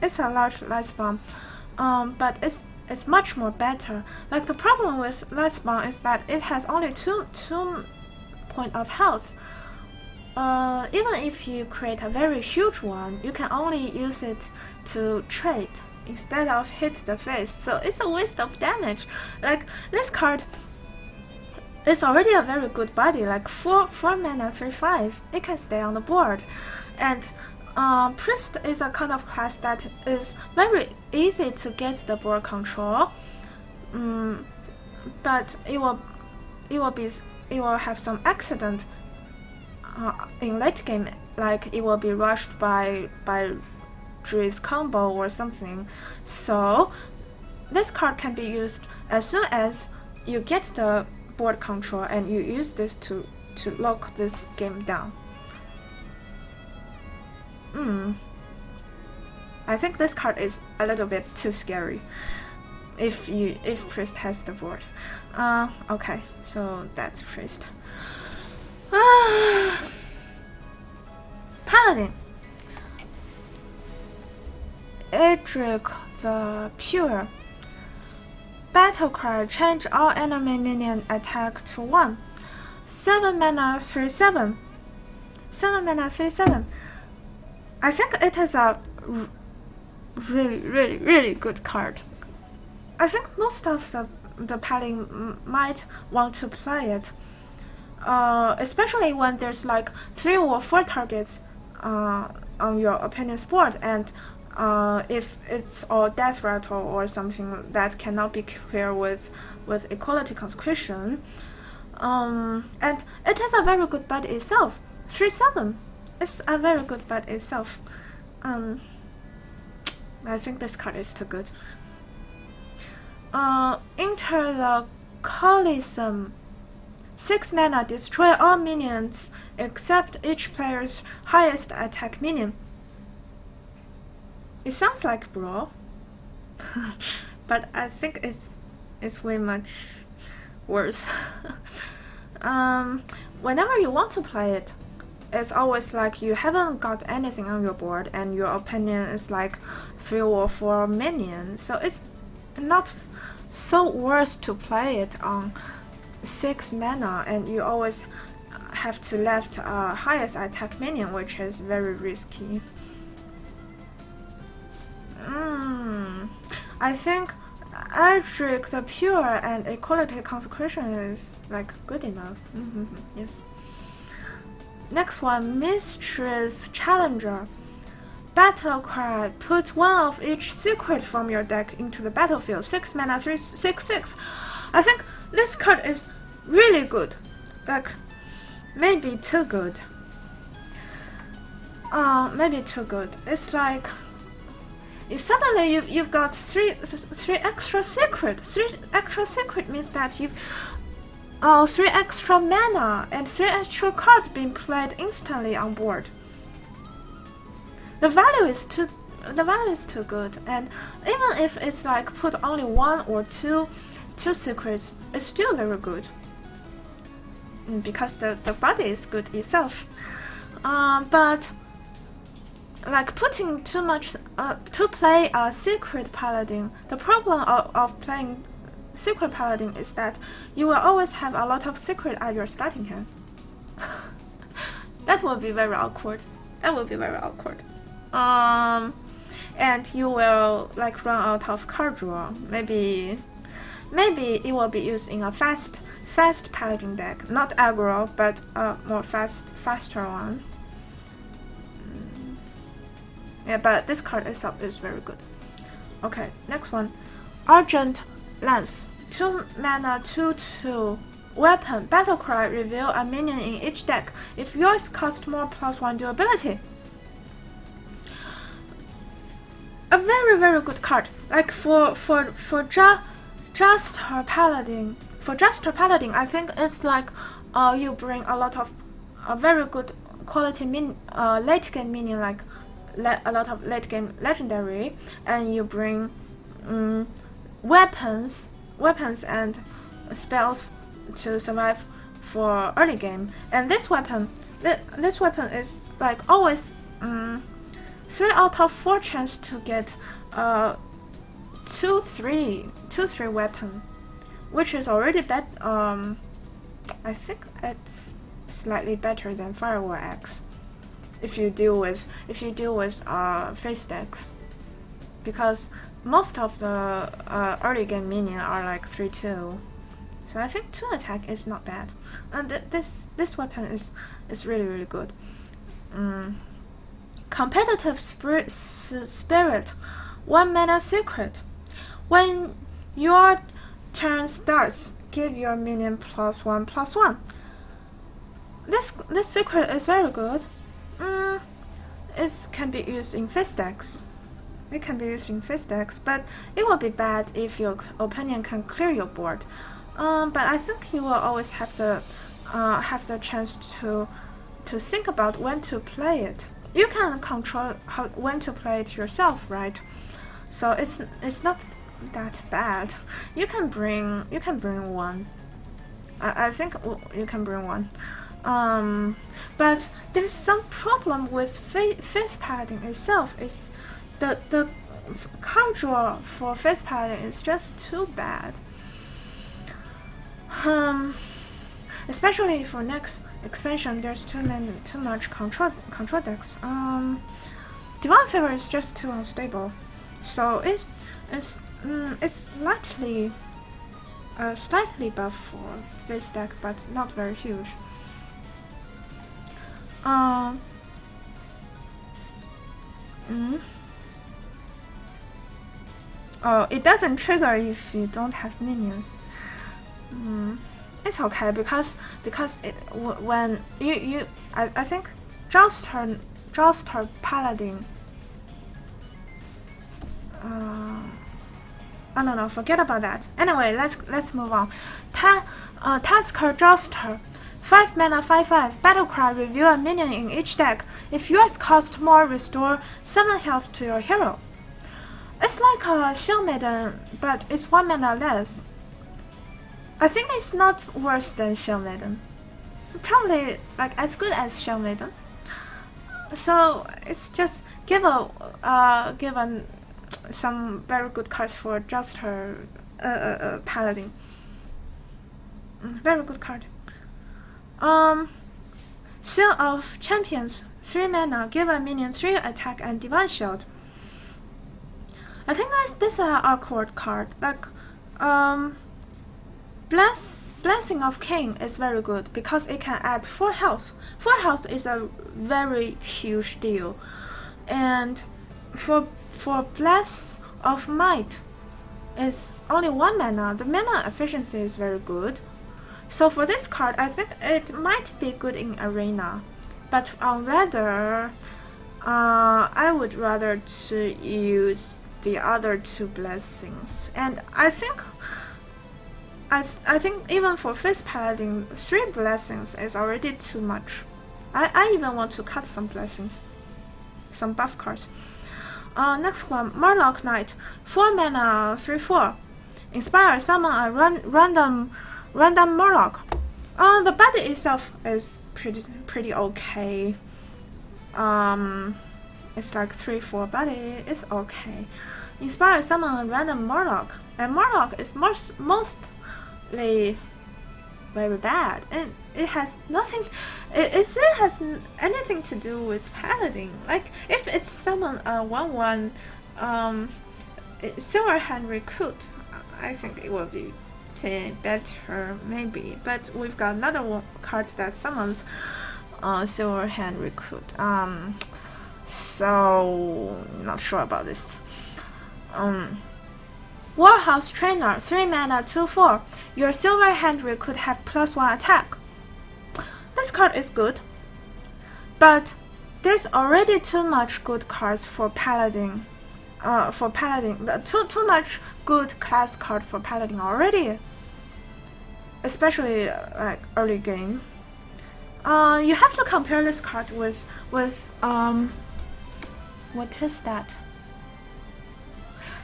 [SPEAKER 1] It's a large light spam, but it's much more better. Like the problem with light spam is that it has only 2 point of health. Even if you create a very huge one, you can only use it to trade instead of hit the face. So it's a waste of damage. Like this card is already a very good body. Like 4 mana 3/5, it can stay on the board, and Priest is a kind of class that is very easy to get the board control, but it will have some accident in late game, like it will be rushed by Druid's combo or something. So this card can be used as soon as you get the board control, and you use this to lock this game down. I think this card is a little bit too scary if Priest has the board. Okay, so that's Priest. Paladin. Edric the Pure. Battle cry, change all enemy minion attack to 1. 7 mana 3/7. 7 mana 3/7. I think it is a really good card. I think most of the Paladin might want to play it, especially when there's like 3 or 4 targets on your opponent's board, and if it's all death rattle or something that cannot be clear with equality consecration, and it is a very good body itself. 3/7. It's a very good body itself. I think this card is too good. Enter the Coliseum. 6 mana, destroy all minions except each player's highest attack minion. It sounds like Brawl, but I think it's way much worse. Whenever you want to play it, it's always like you haven't got anything on your board and your opponent is like 3 or 4 minions, so it's not so worth to play it on 6 mana, and you always have to left highest attack minion, which is very risky. I think Edric the Pure and Equality Consecration is like good enough. Yes. Next one, Mistress Challenger. Battle cry, put 1 of each secret from your deck into the battlefield. 6 mana 3/6/6. I think this card is really good. Like maybe too good. Maybe too good. It's like you've got three extra secret. 3 extra secret means that you've 3 extra mana and 3 extra cards being played instantly on board. The value is too the value is too good, and even if it's like put only one or two secrets, it's still very good. Because the body is good itself. But like putting too much to play a secret paladin, the problem of playing secret paladin is that you will always have a lot of secret at your starting hand. That will be very awkward. That will be very awkward. And you will like run out of card draw. Maybe it will be used in a fast paladin deck, not aggro, but a more faster one. Yeah, but this card itself is very good. Okay, next one, Argent Lance, 2 mana, 2/2 weapon. Battle cry, reveal a minion in each deck. If yours costs more +1 durability. A very good card. Like for just her paladin. For just her paladin, I think it's like you bring a lot of very good quality late game minion, like a lot of late game legendary, and you bring weapons and spells to survive for early game. And this weapon is like always 3 out of 4 chance to get 2/3 weapon, which is already I think it's slightly better than Firewall Axe if you deal with face decks, because most of the early game minion are like 3/2. So I think 2 attack is not bad, and this weapon is really good. Competitive spirit, 1 mana secret. When your turn starts, give your minion +1/+1. This secret is very good. It can be used in face decks. It can be used in face decks, but it will be bad if your opponent can clear your board. But I think you will always have the chance to think about when to play it. You can control when to play it yourself, right? So it's not that bad. You can bring one. I think you can bring one. But there's some problem with face paladin itself. Is the card draw for face paladin is just too bad. Especially for next expansion, there's too much control decks. Divine Favor is just too unstable, so it's slightly buff for this deck, but not very huge. Oh, it doesn't trigger if you don't have minions. It's okay because when I think Joustar Paladin. No, forget about that. Anyway, let's move on. Tasker Joustar, 5 mana, 5/5. Battlecry, reveal a minion in each deck. If yours costs more, restore 7 health to your hero. It's like a Shield Maiden, but it's 1 mana less. I think it's not worse than Shield Maiden. Probably like as good as Shield Maiden. So it's just given some very good cards for just her Paladin. Very good card. Seal of Champions, 3 mana, give a minion 3 attack and Divine Shield. I think this is an awkward card. Like, Blessing of King is very good because it can add 4 health. 4 health is a very huge deal. And for Bless of Might is only 1 mana. The mana efficiency is very good. So for this card, I think it might be good in Arena. But on Ladder, I would rather to use the other 2 blessings. And I think even for Face Paladin, 3 blessings is already too much. I even want to cut some blessings, some buff cards. Next one, Murloc Knight, 4 mana, 3/4. Inspire, summon a random Murloc. The body itself is pretty okay. It's like 3/4 body. It's okay. Inspire, summon a random Murloc, and Murloc is mostly very bad, and it has nothing. It has anything to do with Paladin. Like if it's summon a 1/1 Silver Hand Recruit, I think it will be better maybe. But we've got another card that summons Silver Hand Recruit. So not sure about this. Warhouse Trainer, 3 mana, 2/4. Your Silver Hand Recruit have +1 attack. This card is good, but there's already too much good cards for Paladin. Too much good class card for Paladin already, especially like early game. You have to compare this card with what is that?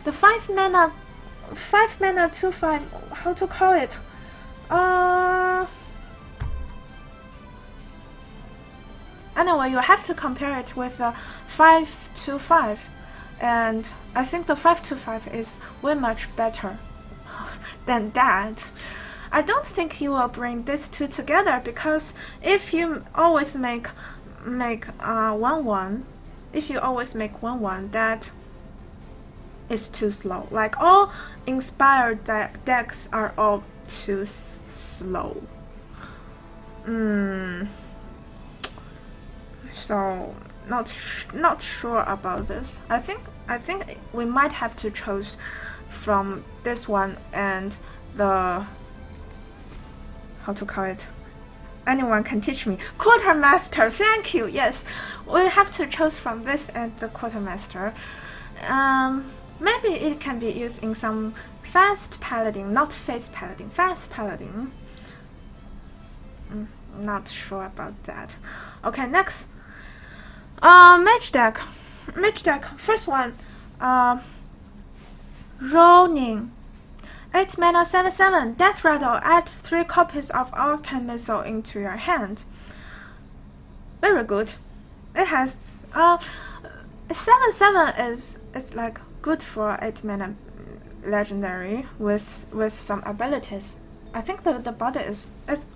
[SPEAKER 1] The 5 mana 2/5. How to call it? Anyway, you have to compare it with the 5/5, and I think the 5/5 is way much better than that. I don't think you will bring these two together, because if you always make 1/1, that is too slow. Like all inspired decks are all too slow. So not sure about this. I think we might have to choose from this one and the, how to call it? Anyone can teach me. Quartermaster, thank you. Yes, we have to choose from this and the Quartermaster. Maybe it can be used in some fast Paladin, not face Paladin, fast Paladin. Not sure about that. Okay, next. Mage deck. First one. Ronin. 8 mana, 7/7. Death Rattle. Add 3 copies of Arcane Missile into your hand. Very good. It has 7/7 is like good for 8 mana legendary with some abilities. I think the body is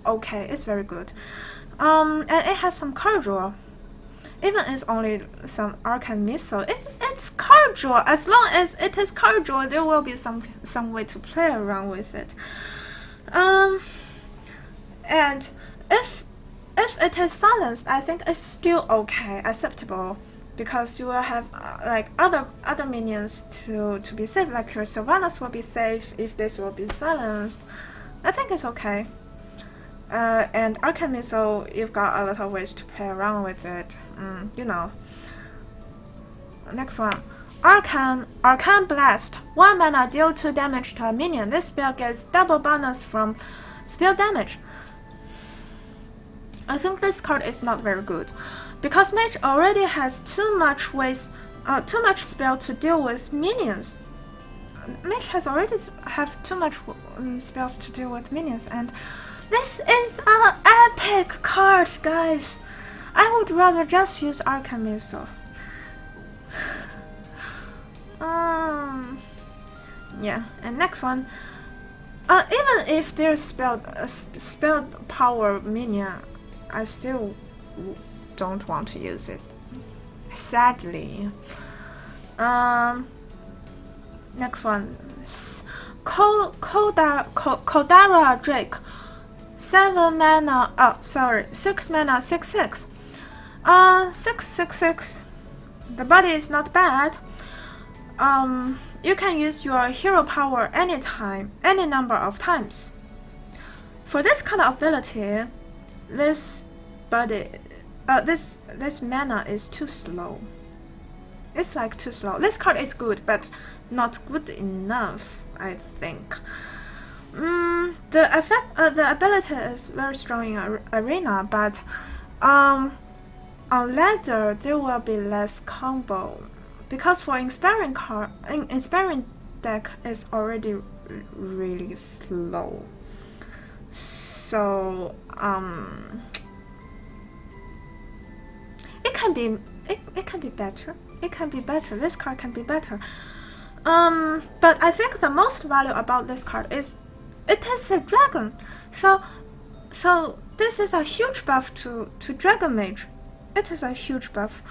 [SPEAKER 1] okay. It's very good. And it has some card draw. Even it's only some Arcane Missile, it's card draw. As long as it is card draw, there will be some way to play around with it. And if it is silenced, I think it's still okay, acceptable, because you will have like other minions to be safe. Like your Sylvanas will be safe if this will be silenced. I think it's okay. And Arcane Missile, you've got a lot of ways to play around with it. You know. Next one. Arcane Blast. 1 mana, deal 2 damage to a minion. This spell gets double bonus from spell damage. I think this card is not very good, because Mage already has too much spell to deal with minions. Mage has already have too much spells to deal with minions, and this is an epic card, guys. I would rather just use Arcane Missile. Yeah, and next one. Even if there's spell power minion, I still don't want to use it, sadly. Next one. Kodara Drake. 7 mana, 6 mana, 6/6. 6/6. The body is not bad. You can use your hero power anytime, any number of times. For this kind of ability, this mana is too slow. It's like too slow. This card is good, but not good enough, I think. The ability is very strong in arena, but on ladder there will be less combo because for inspiring deck is already really slow. So it can be better. It can be better. This card can be better. But I think the most value about this card is it is a dragon. So this is a huge buff to Dragon Mage. It is a huge buff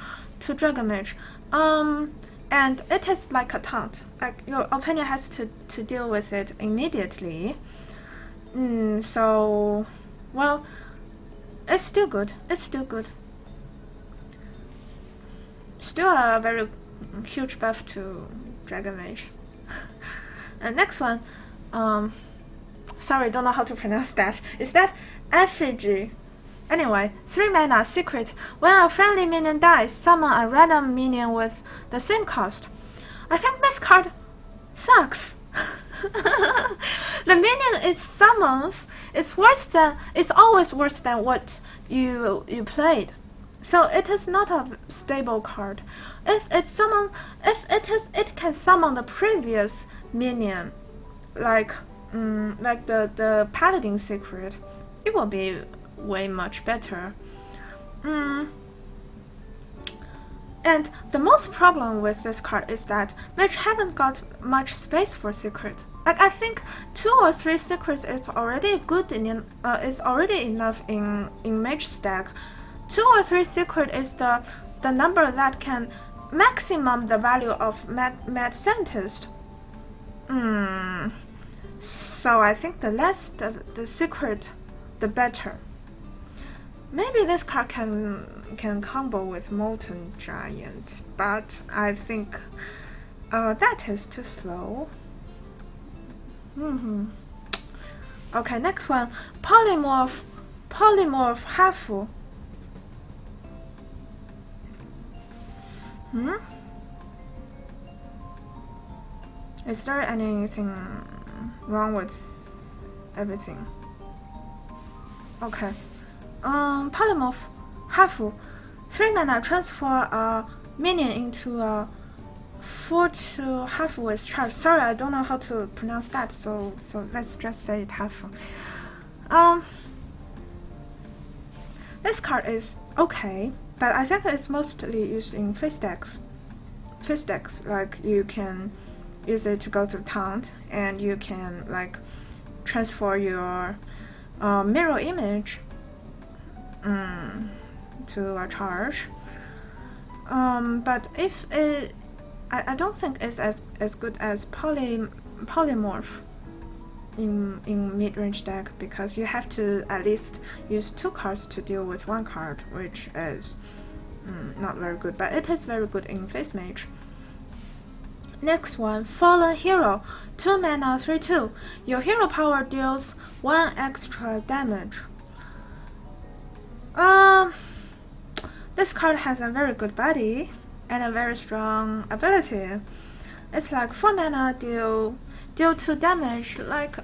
[SPEAKER 1] to Dragon Mage. And it is like a taunt. Like your opponent has to deal with it immediately. So, well, it's still good. It's still good. Still a very huge buff to Dragon Mage. And next one, sorry, don't know how to pronounce that. Is that effigy? Anyway, 3 mana secret. When a friendly minion dies, summon a random minion with the same cost. I think this card sucks. The minion it summons is always worse than what you played. So it is not a stable card. If it can summon the previous minion, like the Paladin secret, it will be way much better. And the most problem with this card is that Mage haven't got much space for secret. Like I think 2 or 3 secrets is already good is already enough in Mage stack. 2 or 3 secret is the number that can maximum the value of mad scientist. So I think the less the secret, the better. Maybe this card can combo with Molten Giant, but I think that is too slow. Okay, next one, Polymorph Hafu. Is there anything wrong with everything? Okay. Polymorph Hafu. 3 mana, transfer a minion into a 4/2 Hafu with charge. Sorry, I don't know how to pronounce that, so let's just say it Hafu. This card is okay, but I think it's mostly used in face decks. Like you can use it to go through taunt, and you can like transfer your mirror image to a charge. But if I don't think it's as good as polymorph in mid-range deck, because you have to at least use 2 cards to deal with 1 card, which is not very good, but it is very good in face mage. Next one, Fallen Hero. 2 mana, 3/2. Your hero power deals 1 extra damage. This card has a very good body and a very strong ability. It's like 4 mana, deal 2 damage, like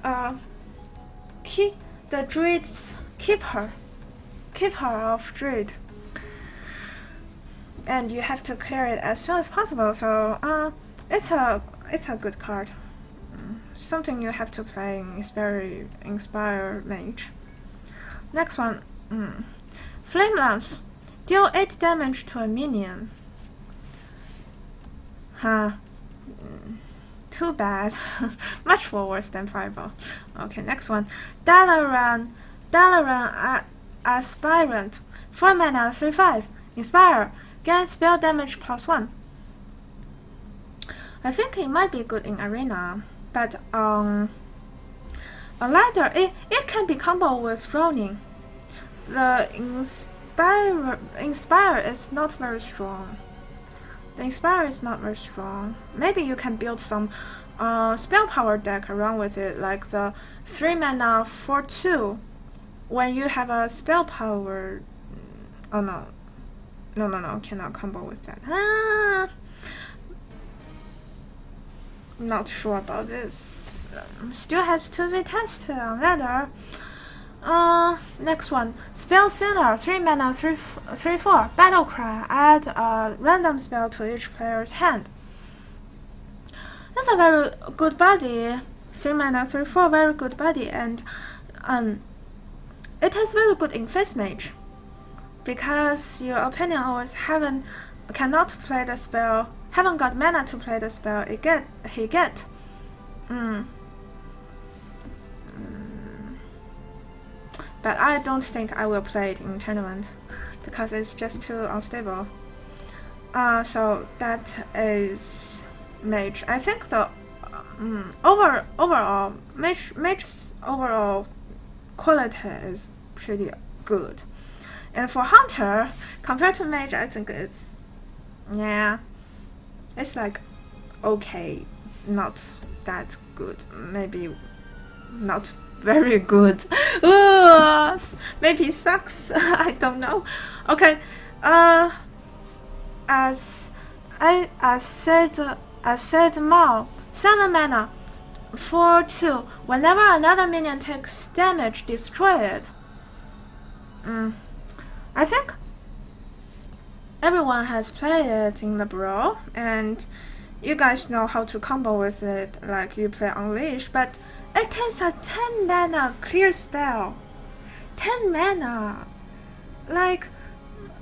[SPEAKER 1] the druid's keeper of druid, and you have to clear it as soon as possible. So it's a good card. Something you have to play in Inspire Mage. Next one, Flame Lance. Deal 8 damage to a minion. Too bad. Much worse than Fireball. Okay, next one. Dalaran Aspirant. 4 mana, 3/5. Inspire. Gain spell damage +1. I think it might be good in Arena, but on ladder, it can be combo with Ronin. The Inspire is not very strong. Maybe you can build some spell power deck around with it, like the 3 mana 4/2. When you have a spell power, oh no, cannot combo with that. Not sure about this. Still has to be tested on ladder. Next one. Spell Sinner, 3 mana, 3/4. Battle Cry. Add a random spell to each player's hand. That's a very good body. 3 mana, 3/4, very good body, and it is very good in Face Mage because your opponent always cannot play the spell, haven't got mana to play the spell. He get. But I don't think I will play it in tournament because it's just too unstable. So that is Mage. I think the overall Mage's overall quality is pretty good. And for Hunter, compared to Mage, I think it's like okay, not that good. Maybe not very good. Ooh, maybe sucks. I don't know. Okay. As I said more. 7 mana. 4/2. Whenever another minion takes damage, destroy it. I think everyone has played it in the Brawl, and you guys know how to combo with it, like you play Unleash, but it is a 10 mana clear spell. 10 mana. Like,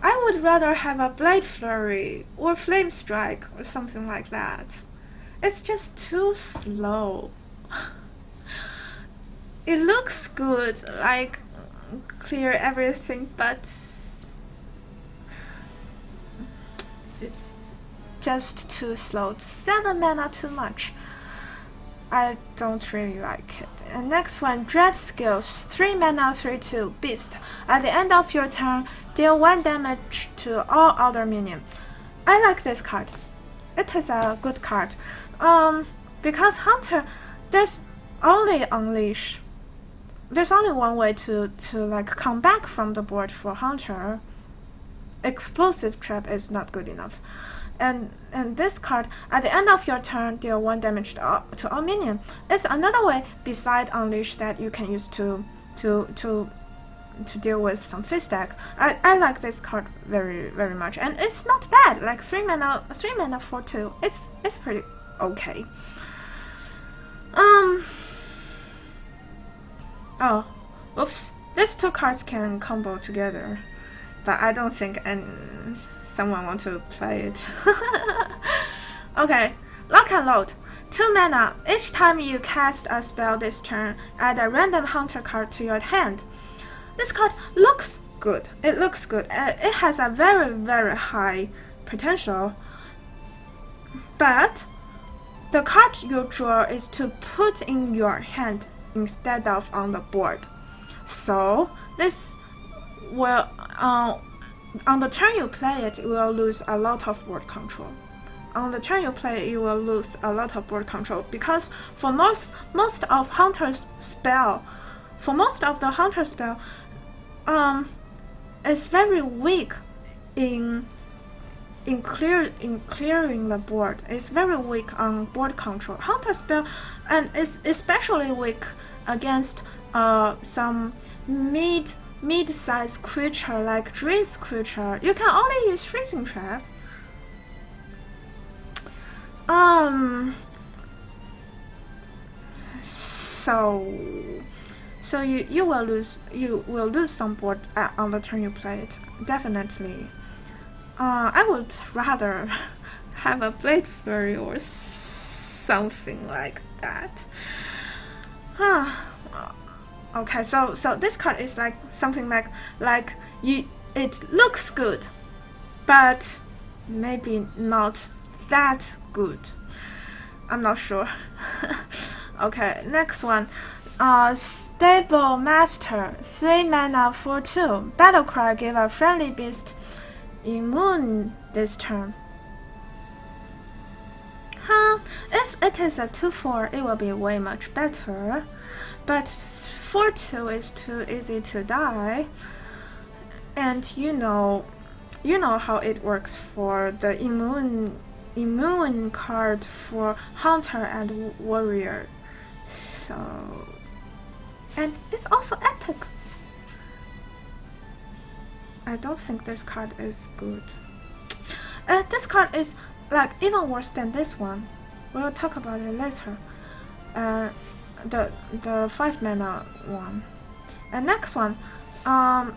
[SPEAKER 1] I would rather have a Blade Flurry or Flame Strike or something like that. It's just too slow. It looks good, like clear everything, but it's just too slow. 7 mana too much. I don't really like it. And next one, Dread Skills, 3 mana, 3/2, Beast. At the end of your turn, deal 1 damage to all other minions. I like this card. It is a good card. Because Hunter, there's only Unleash. There's only one way to like come back from the board for Hunter. Explosive Trap is not good enough. And this card, at the end of your turn, deal 1 damage to all minions. It's another way beside Unleash that you can use to deal with some face deck. I like this card very, very much, and it's not bad. Like 3 mana 4/2. It's pretty okay. Oh, oops. These 2 cards can combo together, but I don't think someone want to play it. Okay, Lock and Load. 2 mana. Each time you cast a spell this turn, add a random Hunter card to your hand. This card looks good. It looks good. It has a very, very high potential. But the card you draw is to put in your hand instead of on the board. So this will on the turn you play it, you will lose a lot of board control. On the turn you play it, you will lose a lot of board control because for most of Hunter's spell, it's very weak in clearing the board. It's very weak on board control. Hunter spell, and it's especially weak against some mid-sized creature like Dre's creature. You can only use Freezing Trap. So you will lose some board on the turn you play it, definitely. I would rather have a Blade Flurry or something like that. Okay, so this card is like something like it looks good, but maybe not that good. I'm not sure. Okay, next one. Stable Master, 3 mana 4/2. Battle Cry, give a friendly beast immune this turn. If it is a 2/4, it will be way much better. But 4/2 is too easy to die. And you know how it works for the immune card for Hunter and Warrior. So, and it's also epic. I don't think this card is good. This card is like even worse than this one. We'll talk about it later. The 5 mana one. And next one, Ball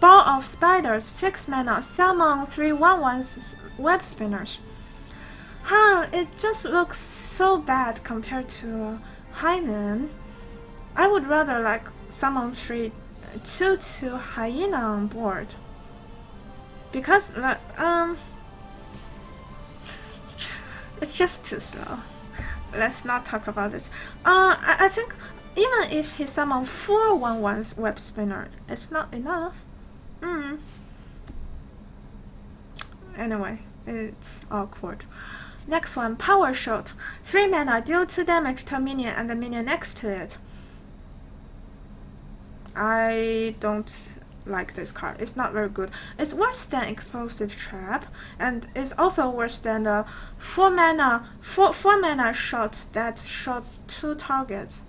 [SPEAKER 1] of Spiders, 6 mana, summon 3/1/1 web spinners. It just looks so bad compared to Hyman. I would rather like summon 2/2 hyena on board. Because it's just too slow. Let's not talk about this. I think even if he summons 4/1/1 web spinner, it's not enough. Anyway, it's awkward. Next one, Power Shot. 3 mana, deal 2 damage to a minion and the minion next to it. I don't like this card. It's not very good. It's worse than Explosive Trap, and it's also worse than the 4 mana shot that shots 2 targets.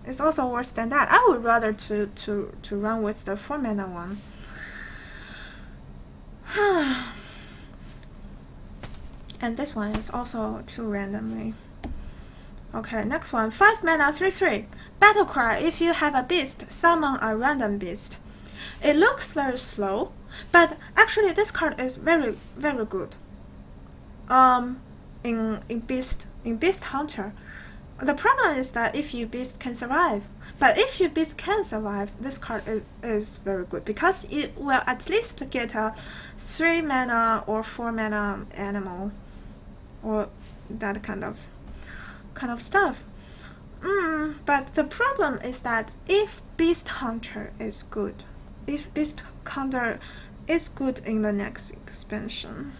[SPEAKER 1] It's also worse than that. I would rather to run with the 4 mana one. And this one is also too randomly. Okay, next one, 5 mana, 3/3. Battle Cry. If you have a beast, summon a random beast. It looks very slow, but actually this card is very, very good. In Beast Hunter. The problem is that if your beast can survive. But if your beast can survive, this card is very good because it will at least get a 3 mana or 4 mana animal or that kind of stuff. But the problem is that if Beast Hunter is good, if Beast Hunter is good in the next expansion,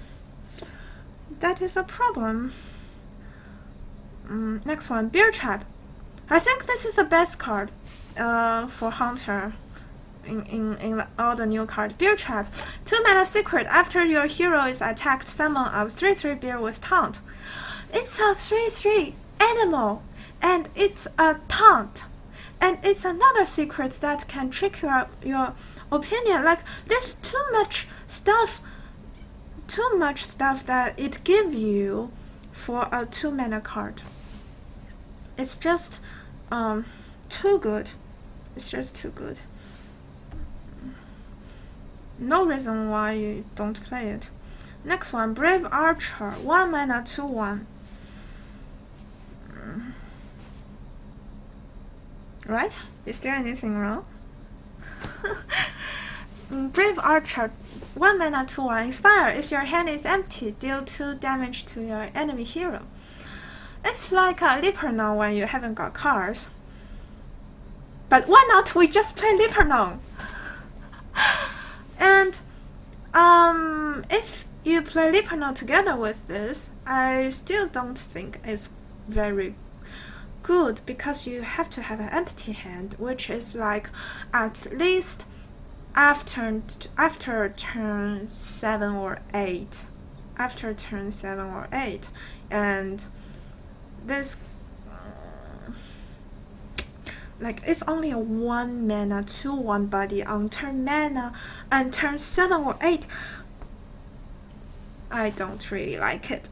[SPEAKER 1] that is a problem. Next one, Bear Trap. I think this is the best card for Hunter in all the new cards. Bear Trap. 2 mana secret. After your hero is attacked, summon a 3/3 bear with taunt. It's a 3/3 animal, and it's a taunt. And it's another secret that can trick your opinion. Like, there's too much stuff that it gives you for a 2 mana card. It's just too good. It's just too good. No reason why you don't play it. Next one, Brave Archer. 1 mana, 2/1. Right? Is there anything wrong? Brave Archer. 1 mana, 2/1. Inspire. If your hand is empty, deal 2 damage to your enemy hero. It's like a Lipernon when you haven't got cards. But why not we just play Lipernon? And if you play Lipernon together with this, I still don't think it's very good because you have to have an empty hand, which is like at least after turn 7 or 8. After turn 7 or 8. And this like it's only a 1 mana 2/1 body on turn mana and turn 7 or 8. I don't really like it.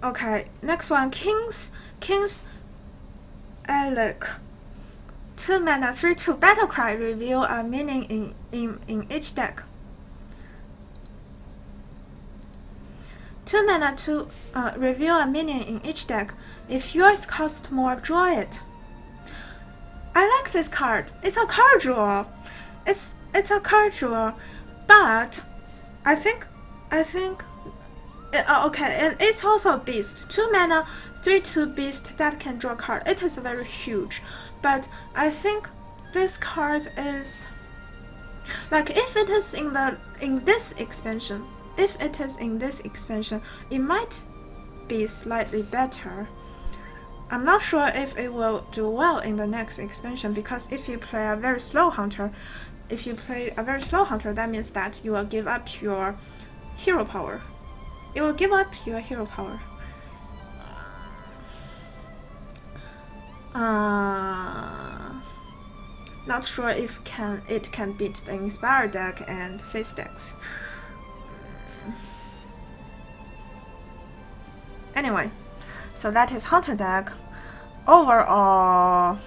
[SPEAKER 1] Okay, next one, King's Alec. 2 mana 3/2. Battle Cry. Reveal a meaning in each deck. 2 mana to reveal a minion in each deck. If yours costs more, draw it. I like this card. It's a card draw. It's a card draw, but I think okay, and it's also beast. 2 mana 3/2 beast that can draw card. It is very huge, but I think this card is like if it is in this expansion. If it is in this expansion, it might be slightly better. I'm not sure if it will do well in the next expansion because if you play a very slow hunter, that means that you will give up your hero power. It will give up your hero power. Not sure if it can beat the Inspire deck and Face decks. Anyway, so that is Hunter deck. Overall,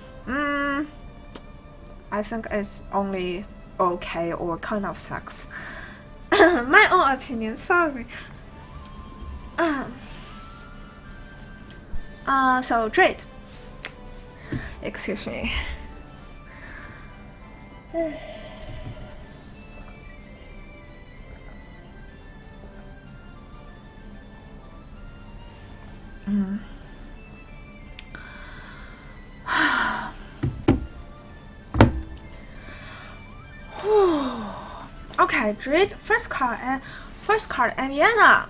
[SPEAKER 1] I think it's only okay or kind of sucks. My own opinion, sorry. So Jade. Excuse me. Okay, Jade, first card, Amiana.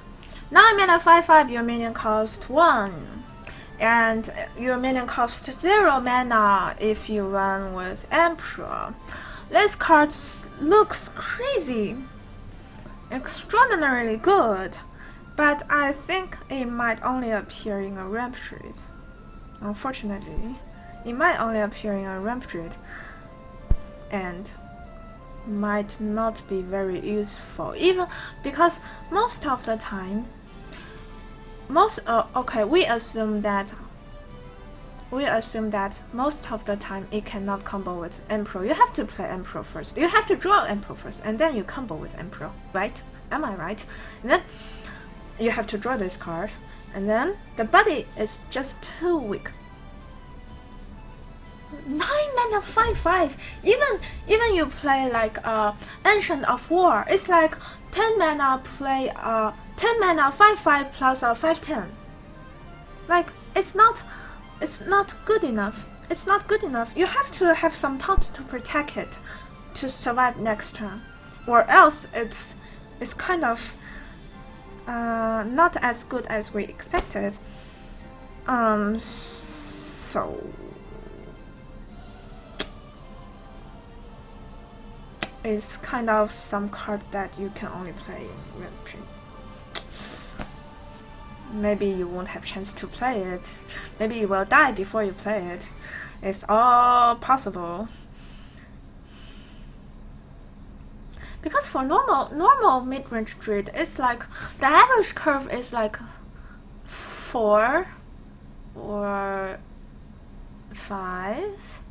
[SPEAKER 1] 9 mana 5/5, your minion cost 1. And your minion costs 0 mana if you run with Emperor. This card looks crazy, extraordinarily good, but I think it might only appear in a ramp trade. Unfortunately, it might only appear in a ramp trade and might not be very useful, even because most of the time, we assume that most of the time it cannot combo with Emperor. You have to play Emperor first. You have to draw Emperor first, and then you combo with Emperor, right? Am I right? And then you have to draw this card, and then the body is just too weak. 9 mana 5/5. Even you play like Ancient of War, it's like 10 mana play 10 mana 5/5 plus a 5/10. Like it's not good enough. It's not good enough. You have to have some taunt to protect it to survive next turn, or else it's kind of not as good as we expected. So it's kind of some card that you can only play in ramp trade. Maybe you won't have chance to play it. Maybe you will die before you play it. It's all possible. Because for normal mid-range trade, it's like the average curve is like 4 or 5.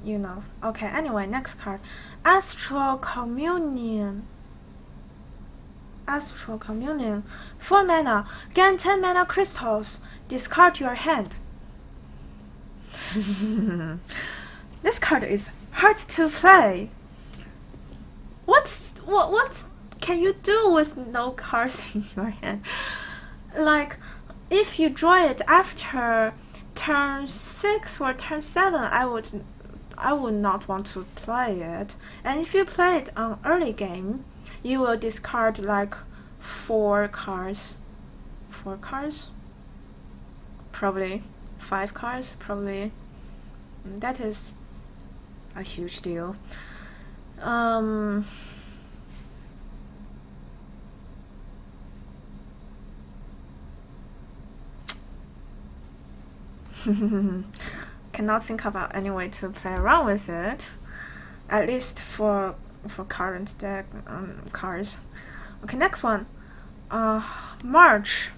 [SPEAKER 1] You know. Okay, anyway, next card. Astral Communion. 4 mana. Gain 10 mana crystals. Discard your hand. This card is hard to play. What can you do with no cards in your hand? Like, if you draw it after turn 6 or turn 7, I would not want to play it. And if you play it on early game, you will discard like 4 cards. 4 cards? Probably 5 cards, probably. That is a huge deal. Cannot think about any way to play around with it, at least for current deck cards. Okay, next one. March.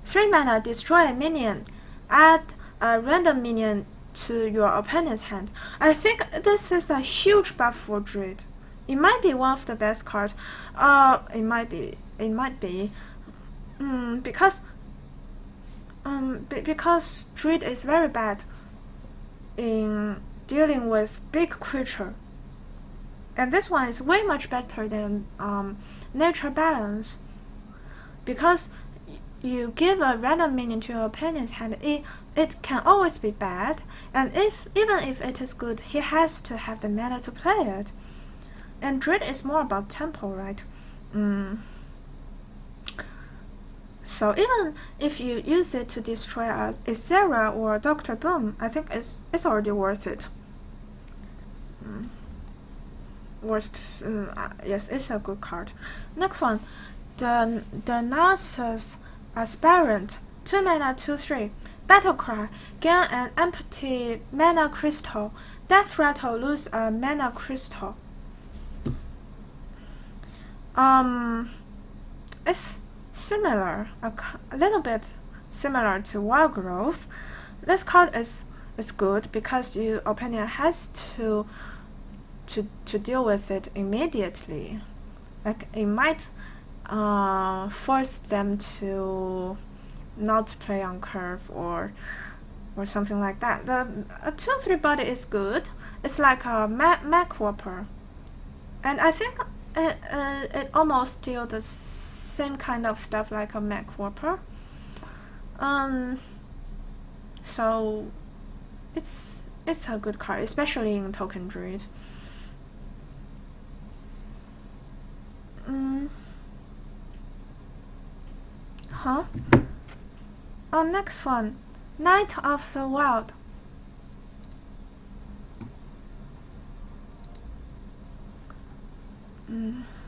[SPEAKER 1] 3 mana, destroy a minion. Add a random minion to your opponent's hand. I think this is a huge buff for Druid. It might be one of the best cards. It might be. Because Druid is very bad in dealing with big creature. And this one is way much better than Nature Balance, because you give a random minion to your opponent's hand, it can always be bad, and even if it is good, he has to have the mana to play it. And Druid is more about tempo, right? So even if you use it to destroy a Isera or Dr. Boom, I think it's already worth it. Yes, it's a good card. Next one, the Narcissus Aspirant. 2 mana 2/3. Battle Cry. Gain an empty mana crystal. Death Rattle, lose a mana crystal. It's similar, a little bit similar to Wild Growth. This card is good because your opponent has to deal with it immediately. Like it might force them to not play on curve or something like that. The 2/3 body is good. It's like a mech whopper, and I think it almost deals the same kind of stuff like a mech whopper. So it's a good card, especially in Token Druid. Oh, next one, Knight of the Wild.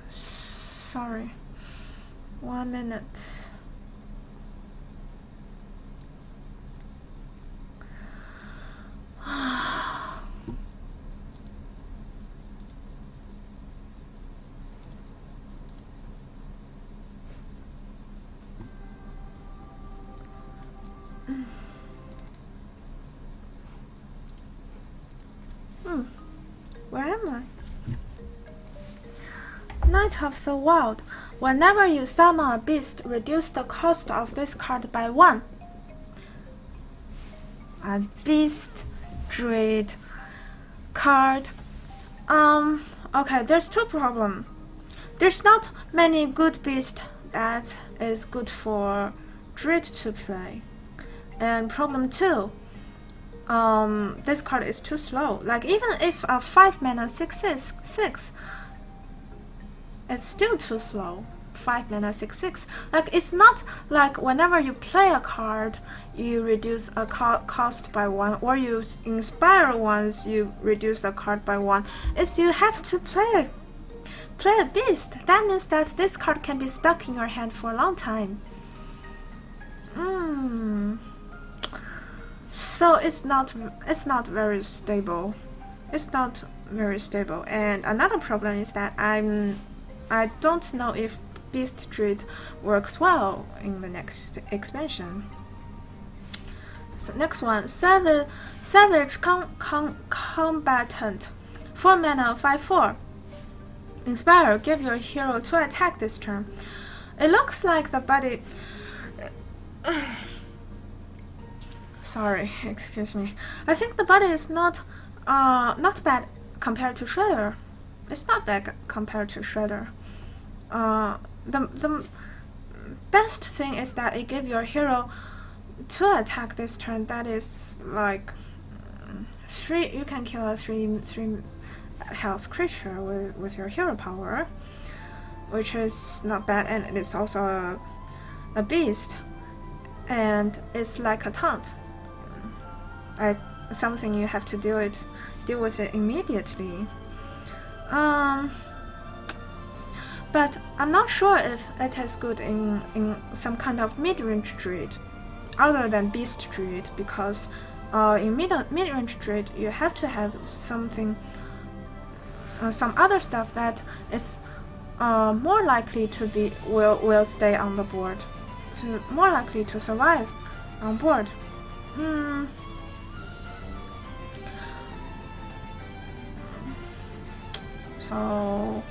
[SPEAKER 1] Sorry, 1 minute. Where am I? Knight of the Wild. Whenever you summon a beast, reduce the cost of this card by 1. A beast druid card. Okay, there's 2 problems. There's not many good beasts that is good for druid to play. And problem 2, this card is too slow. Like even if a 5 mana 6/6, it's still too slow. 5 mana 6/6. Like it's not like whenever you play a card, you reduce a cost by 1, or you inspire once, you reduce a card by 1. It's you have to play a beast. That means that this card can be stuck in your hand for a long time. So it's not very stable. It's not very stable. And another problem is that I don't know if Beast Druid works well in the next expansion. So next one, Savage Combatant, 4 mana 5/4. Inspire, give your hero 2 attack this turn. It looks like the body. Sorry, excuse me. I think the body is not bad compared to Shredder. It's not bad compared to Shredder. The best thing is that it gives your hero 2 attack this turn. That is like 3. You can kill a 3 health creature with your hero power, which is not bad, and it's also a beast, and it's like a taunt, like something you have to deal with it immediately. But I'm not sure if it is good in some kind of mid-range druid other than beast druid, because in mid-range druid you have to have something, some other stuff that is more likely to will stay on the board, more likely to survive on board. So,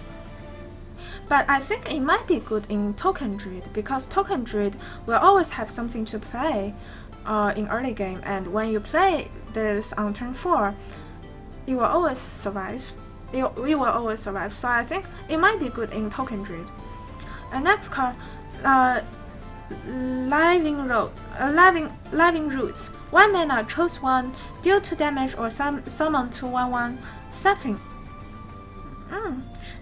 [SPEAKER 1] but I think it might be good in Token Druid, because Token Druid will always have something to play in early game, and when you play this on turn 4, you will always survive. We will always survive. So I think it might be good in Token Druid. And next card, Living Roots. 1 mana, choose 1, deal 2 damage or summon 2/1/1 sapling.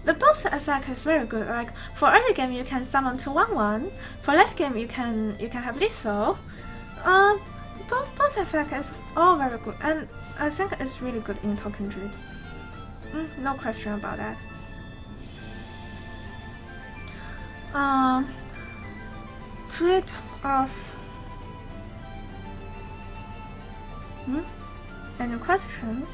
[SPEAKER 1] The boss effect is very good. Like for early game you can summon 2/1/1. For late game you can have lethal. Boss effect is all very good, and I think it's really good in Token Druid. No question about that. Druid of Any questions?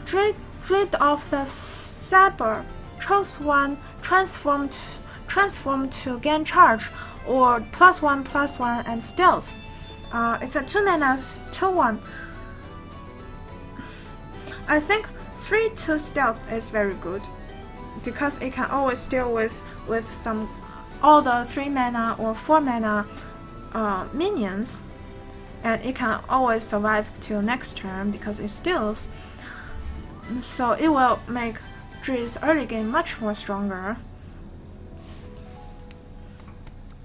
[SPEAKER 1] Dread of the Saber. Choose one, transform to gain charge, or +1/+1 and stealth. It's a 2 mana 2/1. I think 3/2 stealth is very good because it can always deal with all the 3 mana or 4 mana minions, and it can always survive till next turn because it steals. So it will make Dre's early game much more stronger.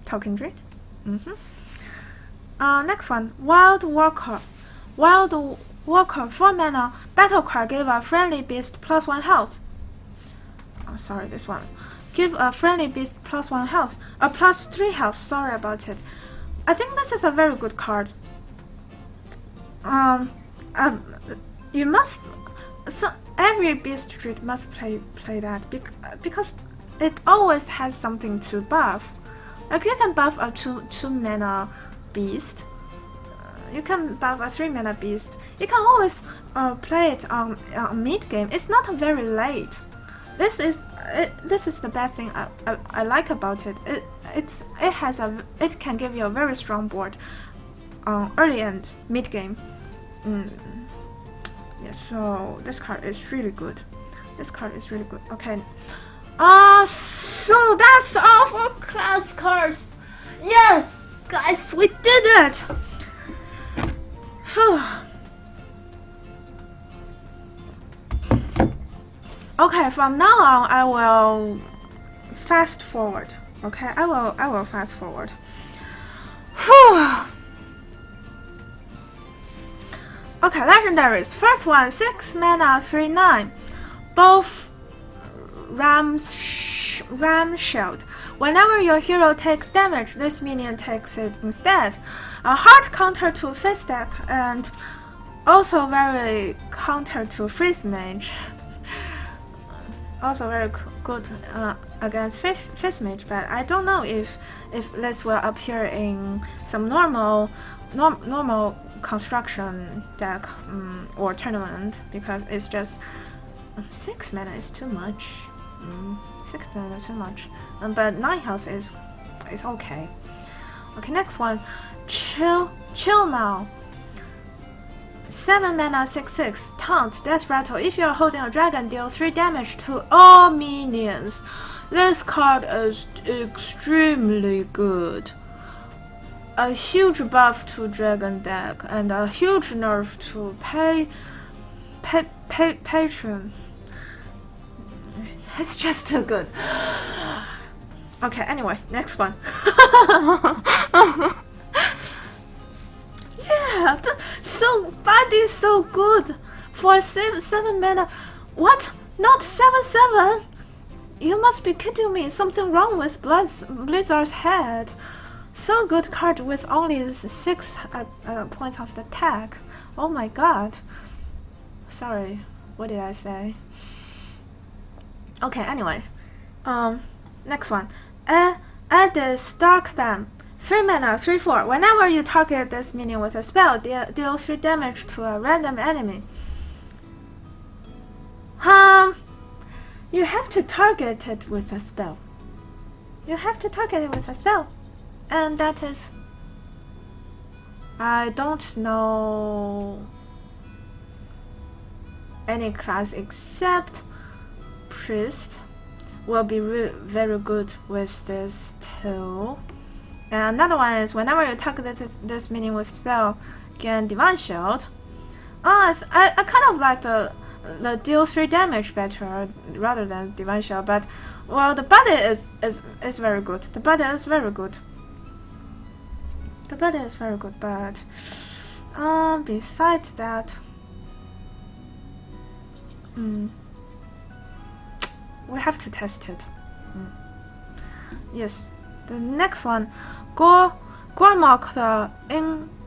[SPEAKER 1] Talking Dread. Next one, Wild Walker. Wild Walker, 4 mana, battle cry, give a friendly beast +1 health. Oh, sorry, this one. Give a friendly beast +1 health. A +3 health, sorry about it. I think this is a very good card. You must... So every beast druid must play that because it always has something to buff. Like you can buff a 2 mana beast. You can buff a 3 mana beast. You can always play it on mid game. It's not very late. This is the best thing I like about it. It can give you a very strong board on early and mid game. Yeah, so this card is really good. This card is really good. Okay. So that's all for class cards. Yes, guys, we did it. Phew. Okay, from now on, I will fast forward. Okay, I will fast forward. Whew. Okay, legendaries. First one, 6 mana, 3/9. Both Ram Shield. Whenever your hero takes damage, this minion takes it instead. A hard counter to Fist Deck, and also very counter to Freeze Mage. Also very good against Fist Mage, but I don't know if this will appear in some normal construction deck or tournament, because it's just 6 mana is too much. 6 mana is too much, but 9 health is okay. Okay, next one, Chill Now. 7 mana 6/6 taunt death rattle. If you are holding a dragon, deal 3 damage to all minions. This card is extremely good. A huge buff to dragon deck and a huge nerf to patron. It's just too good. Okay, anyway, next one. Yeah, body is so good for 7 mana. What? Not 7/7? You must be kidding me. Something wrong with Blizzard's head. So good card with only 6 points of the attack. Oh my god. Sorry, what did I say? Okay, anyway. Next one. Addis Dark Bam. 3 mana, 3/4. Whenever you target this minion with a spell, deal 3 damage to a random enemy. You have to target it with a spell. You have to target it with a spell. And that is... I don't know any class except Priest will be very good with this too. And another one is whenever you target this minion with spell, gain Divine Shield. I kind of like the deal 3 damage better rather than Divine Shield, but well, the body is very good. The body is very good. The body is very good, but besides that, we have to test it. Yes, the next one, Gormok the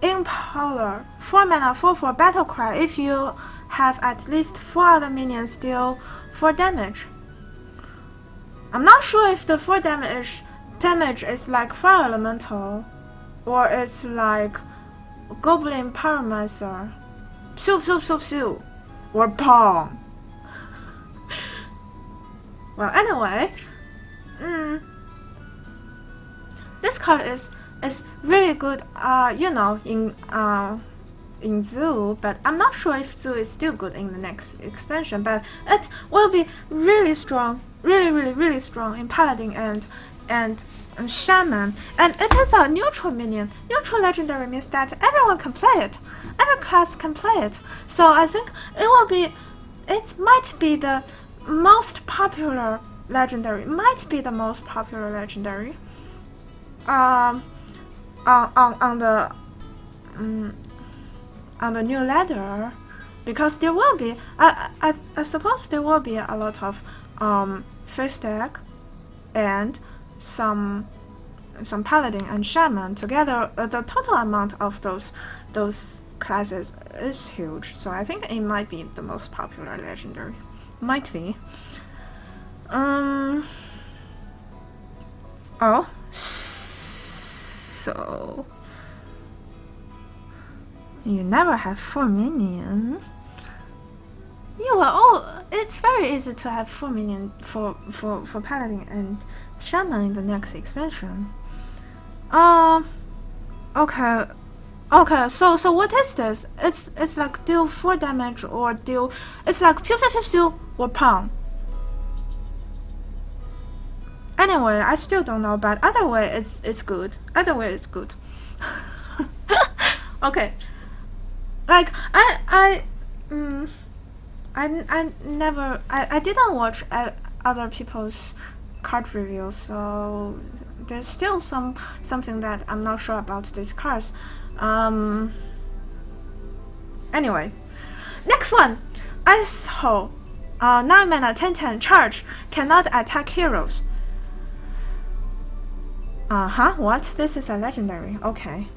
[SPEAKER 1] Impaler. 4 mana, 4/4 battle cry. If you have at least 4 other minions, deal 4 damage. I'm not sure if the 4 damage is like fire elemental, or it's like Goblin Pyromancer. Soup, or Palm. Well, anyway, this card is really good. You know, in Zoo, but I'm not sure if Zoo is still good in the next expansion. But it will be really strong, really strong in Paladin and Shaman, and it is a neutral minion. Neutral legendary means that everyone can play it. Every class can play it. So I think it might be the most popular legendary. On the new ladder, because there will be. I suppose there will be a lot of face deck and some paladin and shaman together. The total amount of those classes is huge, so I think it might be the most popular legendary. Might be. Oh, so you never have 4 minion. You are all. It's very easy to have 4 minion for paladin and shaman in the next expansion. Okay. So what is this? It's like deal 4 damage or deal. It's like pew or pound. Anyway, I still don't know, but either way, it's good. Either way, it's good. Okay. Like I didn't watch other people's card reviews, so there's still something that I'm not sure about these cards. Anyway, next one, Ice Hole. 9 mana 10/10 charge, cannot attack heroes. What? This is a legendary. Okay.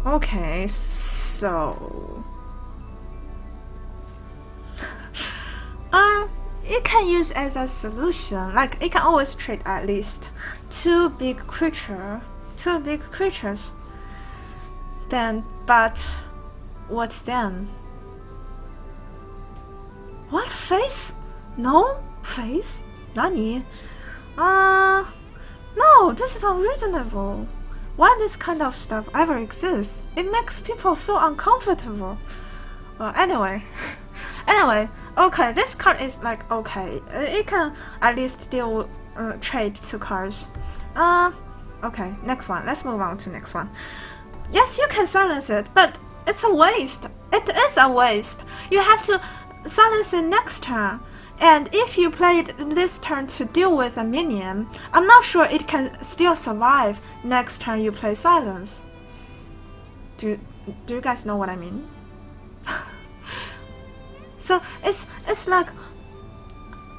[SPEAKER 1] Okay, so it can use as a solution. Like it can always trade at least two big creatures. Then, but what then? What face? No face? Nani? No, this is unreasonable. Why this kind of stuff ever exists? It makes people so uncomfortable. Well, anyway, okay, this card is like okay. It can at least deal trade 2 cards. Okay, next one. Let's move on to next one. Yes, you can silence it, but it's a waste. It is a waste. You have to silence it next turn. And if you play it this turn to deal with a minion, I'm not sure it can still survive next turn you play silence. Do you guys know what I mean? So it's like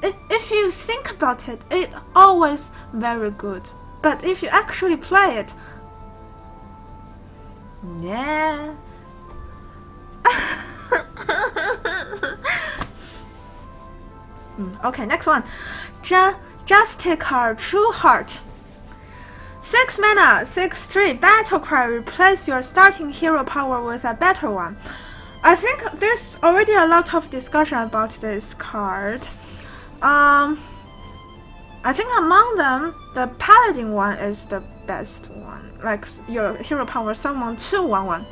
[SPEAKER 1] if you think about it, it's always very good. But if you actually play it, yeah. Okay, next one. Justice Card, True Heart. 6 mana, 6/3 battle cry. Replace your starting hero power with a better one. I think there's already a lot of discussion about this card. I think among them, the paladin one is the best one. Like your hero power summon 2/1/1.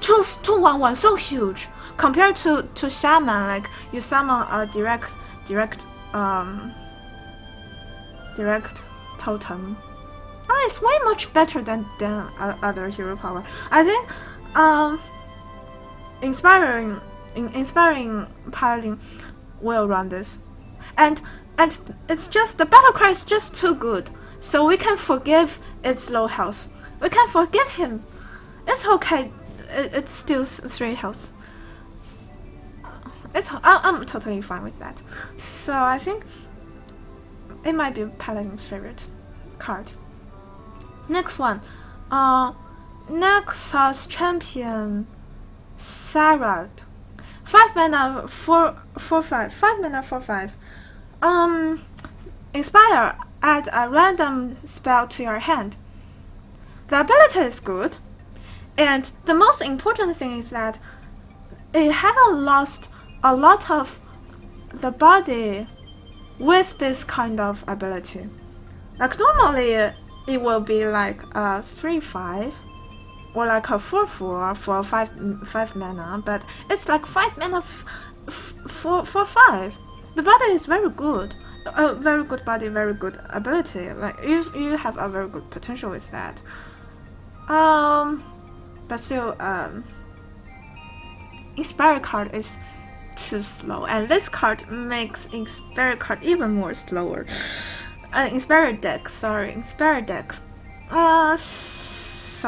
[SPEAKER 1] 2/1/1, so huge compared to shaman. Like you summon a direct totem. It's way much better than other hero power. I think inspiring paladin will run this, and it's just the battle cry is just too good, so we can forgive its low health. We can forgive him. It's okay. It's still 3 health. I'm totally fine with that. So I think it might be Paladin's favorite card. Next one, Nexus Champion Sarad. 5 mana 4/5. 5 mana 4/5. Inspire. Add a random spell to your hand. the ability is good, and the most important thing is that it haven't lost a lot of the body with this kind of ability. Like normally it will be like a 3/5 or like a 4/4 for 5 mana, but it's like 5 mana for 5. The body is very good. A very good body, very good ability. Like you have a very good potential with that. But still, Inspire card is too slow, and this card makes Inspire card even more slower. Inspire deck. So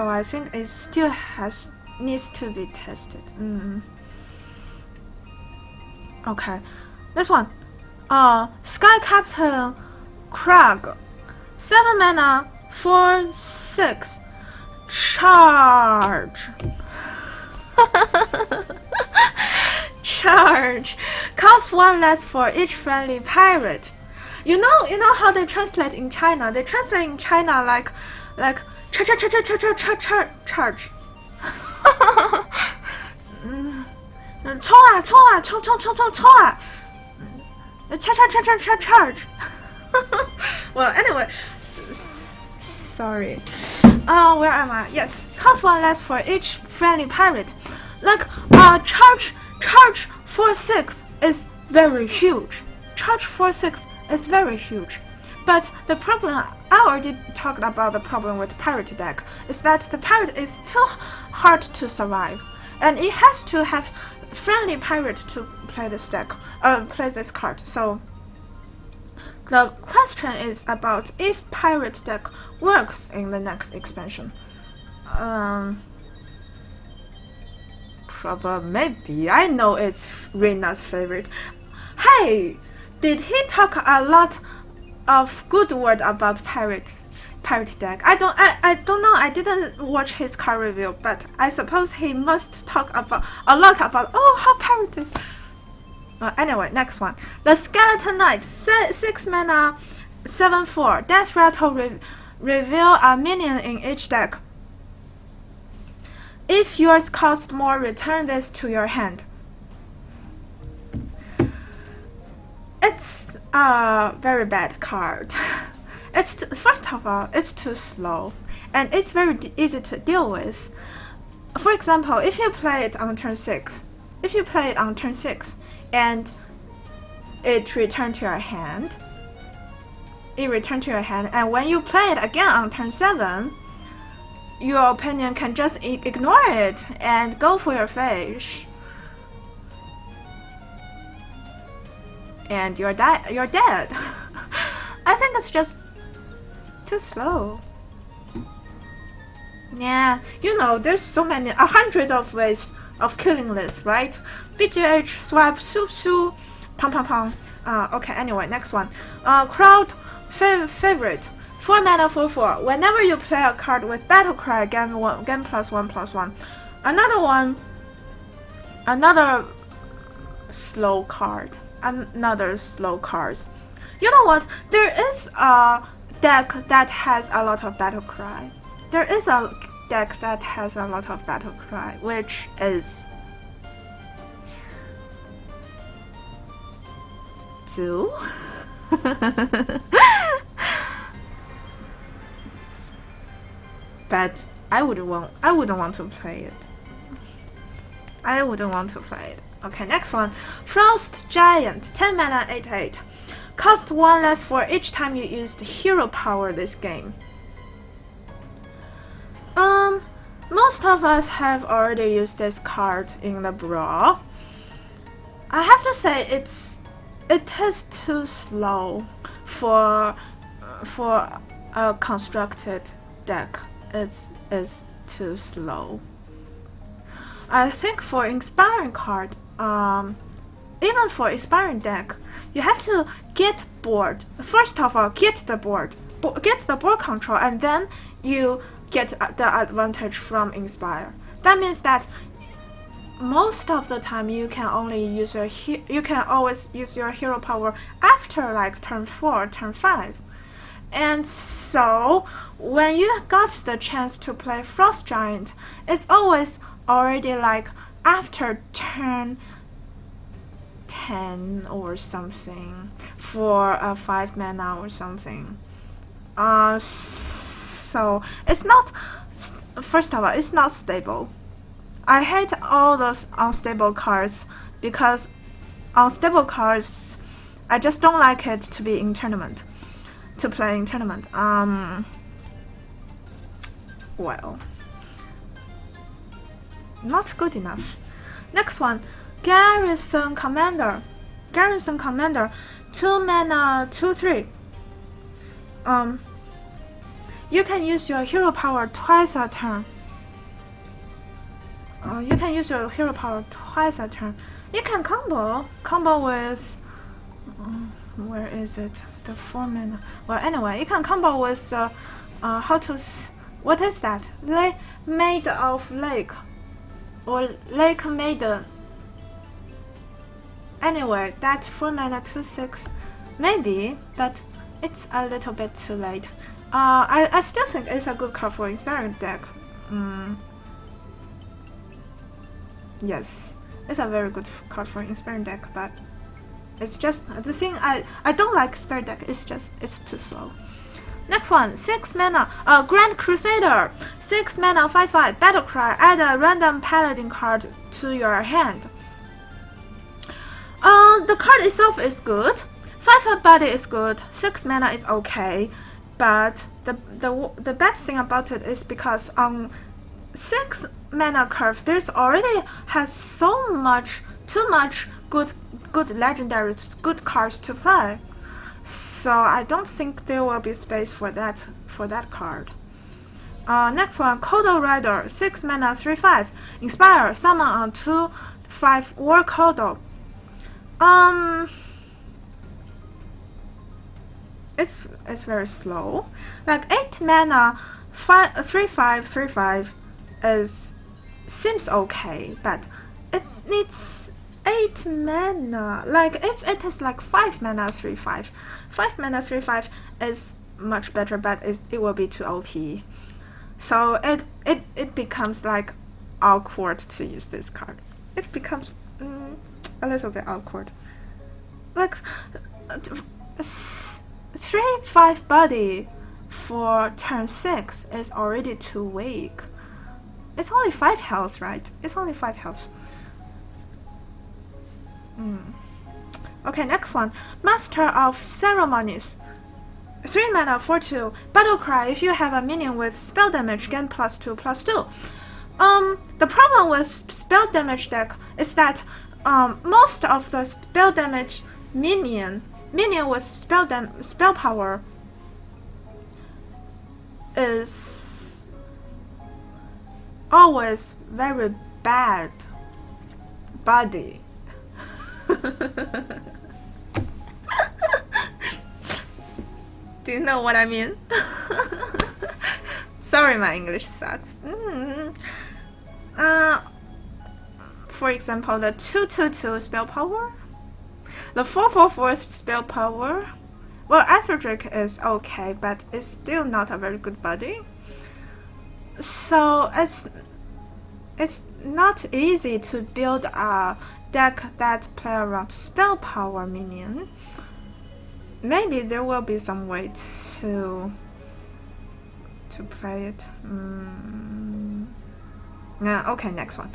[SPEAKER 1] I think it still needs to be tested. Okay, this one. Sky Captain Krag, 7 mana, 4/6, charge. Charge. Costs 1 less for each friendly pirate. You know how they translate in China? They translate in China like charge. 冲啊冲啊冲冲冲冲冲啊 charge. Well, anyway, sorry. Where am I? Yes, cost 1 less for each friendly pirate. Like, charge 4/6 is very huge. Charge 4/6 is very huge. But the problem, I already talked about the problem with pirate deck, is that the pirate is too hard to survive, and it has to have friendly pirate to play this deck, play this card. So the question is about if pirate deck works in the next expansion. Probably, maybe. I know it's Reina's favorite. Hey, did he talk a lot of good word about pirate deck? I don't know. I didn't watch his card review, but I suppose he must talk a lot about how pirate is. Anyway, next one. The Skeleton Knight, 6 mana, 7/4. Death Rattle, reveal a minion in each deck. If yours costs more, return this to your hand. It's a very bad card. First of all, it's too slow, and it's very easy to deal with. For example, if you play it on turn 6, and it returned to your hand, and when you play it again on turn 7, your opponent can just ignore it and go for your fish, and you're dead. I think it's just too slow. Yeah, there's so many, 100 of ways of killing this, right? BGH, swap, su, pang pang pang. Okay, anyway, next one. Crowd favorite, 4 mana, 4/4. Whenever you play a card with battle cry, gain +1/+1. Another slow card. You know what? There is a deck that has a lot of battle cry. Which is Zoo. But I wouldn't want to play it. Okay, next one. Frost Giant, 10 mana, 8/8. Cost 1 less for each time you used hero power this game. Most of us have already used this card in the brawl. I have to say it is too slow for a constructed deck. Is too slow. I think for inspiring card, even for inspiring deck, you have to get board. First of all, get the board control, and then you get the advantage from inspire. That means that most of the time you can always use your hero power after like turn 4, turn 5. And so when you got the chance to play Frost Giant, it's always already like after turn 10 or something for a 5 mana or something. So it's not, first of all, it's not stable. I hate all those unstable cards because unstable cards, I just don't like it to be in tournament, to play in tournament. Well, not good enough. Next one, Garrison Commander. Garrison Commander, 2 mana, 2/3. You can use your hero power twice a turn. You can use your hero power twice a turn. You can combo with where is it? The 4 mana. Well, anyway, you can combo with what is that? Made of Lake or Lake Maiden. Anyway, that 4 mana 2/6 maybe, but it's a little bit too late. I still think it's a good card for experiment deck. Yes, it's a very good card for experiment deck, but it's just the thing I don't like experiment deck. It's too slow. Next one, 6 mana, Grand Crusader, 6 mana 5/5 battle cry. Add a random paladin card to your hand. The card itself is good. 5/5 body is good. 6 mana is okay, but the bad thing about it is because on 6 mana curve, there's already has too much good legendaries, good cards to play. So I don't think there will be space for that card. Next one, Kodo Rider, 6 mana 3/5. Inspire, summon on 2/5 War Kodo. It's very slow. Like 8 mana 3/5 seems okay, but it needs 8 mana. Like if it is like 5 mana 3/5, 5 mana 3/5 is much better, but it will be too OP. So it becomes like awkward to use this card. It becomes a little bit awkward. Like 3/5 body for turn 6 is already too weak. It's only 5 health, right? It's only 5 health. Okay, next one. Master of Ceremonies. 3 mana 4/2. Battle cry. If you have a minion with spell damage, gain +2/+2. The problem with spell damage deck is that most of the spell damage minion with spell power is always very bad body. Do you know what I mean? Sorry, my English sucks. For example, the 2/2/2 spell power, the 4/4/4 spell power. Well, Aetheric is okay, but it's still not a very good body. So it's not easy to build a deck that play around spell power minion. Maybe there will be some way to play it. Okay, next one.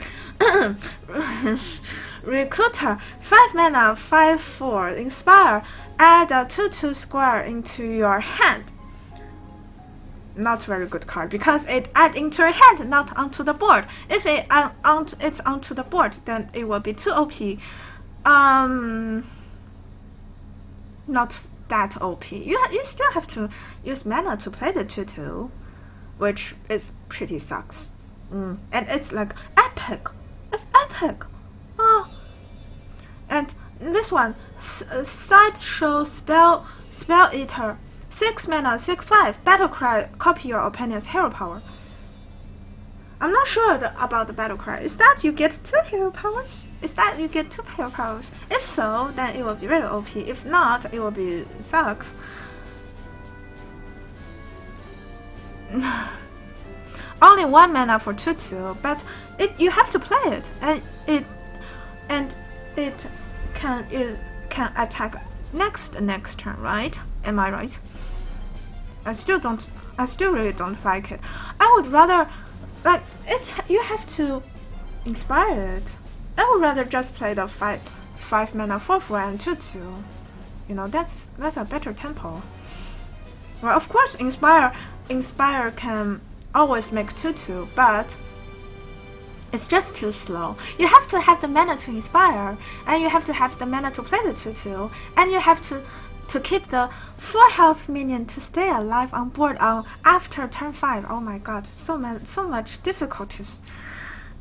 [SPEAKER 1] Recruiter, 5 mana 5/4. Inspire, add a 2/2 square into your hand. Not very good card because it adds into your hand, not onto the board. If it's onto the board, then it will be too OP. Not that OP. You still have to use mana to play the 2/2, which is pretty sucks. And it's like epic. It's epic. Oh. And this one, Sideshow Spell Eater, 6 mana 6/5. Battle cry. Copy your opponent's hero power. I'm not sure about the battle cry. Is that you get 2 hero powers? Is that you get 2 hero powers? If so, then it will be very OP. If not, it will be sucks. only 1 mana for 2/2, but you have to play it, and it can attack next turn, right? Am I right? I still really don't like it. I would rather like it. You have to inspire it. I would rather just play the 5 mana 4/4 and 2/2. You know, that's a better tempo. Well, of course, inspire can always make 2/2, but it's just too slow. You have to have the mana to inspire, and you have to have the mana to play the 2/2, and you have to keep the 4 health minion to stay alive on board after turn 5. Oh my god, so much difficulties.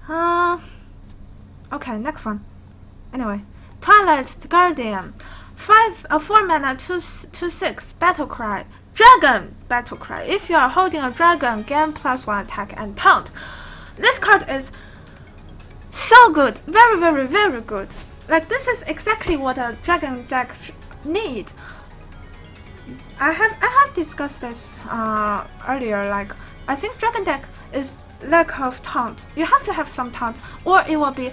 [SPEAKER 1] Okay, next one. Anyway, Twilight Guardian, 4 mana 2/6 battle cry. Dragon battle cry. If you are holding a dragon, gain +1 attack and taunt. This card is so good, very good. Like, this is exactly what a dragon deck need. I have discussed this earlier. Like, I think dragon deck is lack of taunt. You have to have some taunt, or it will be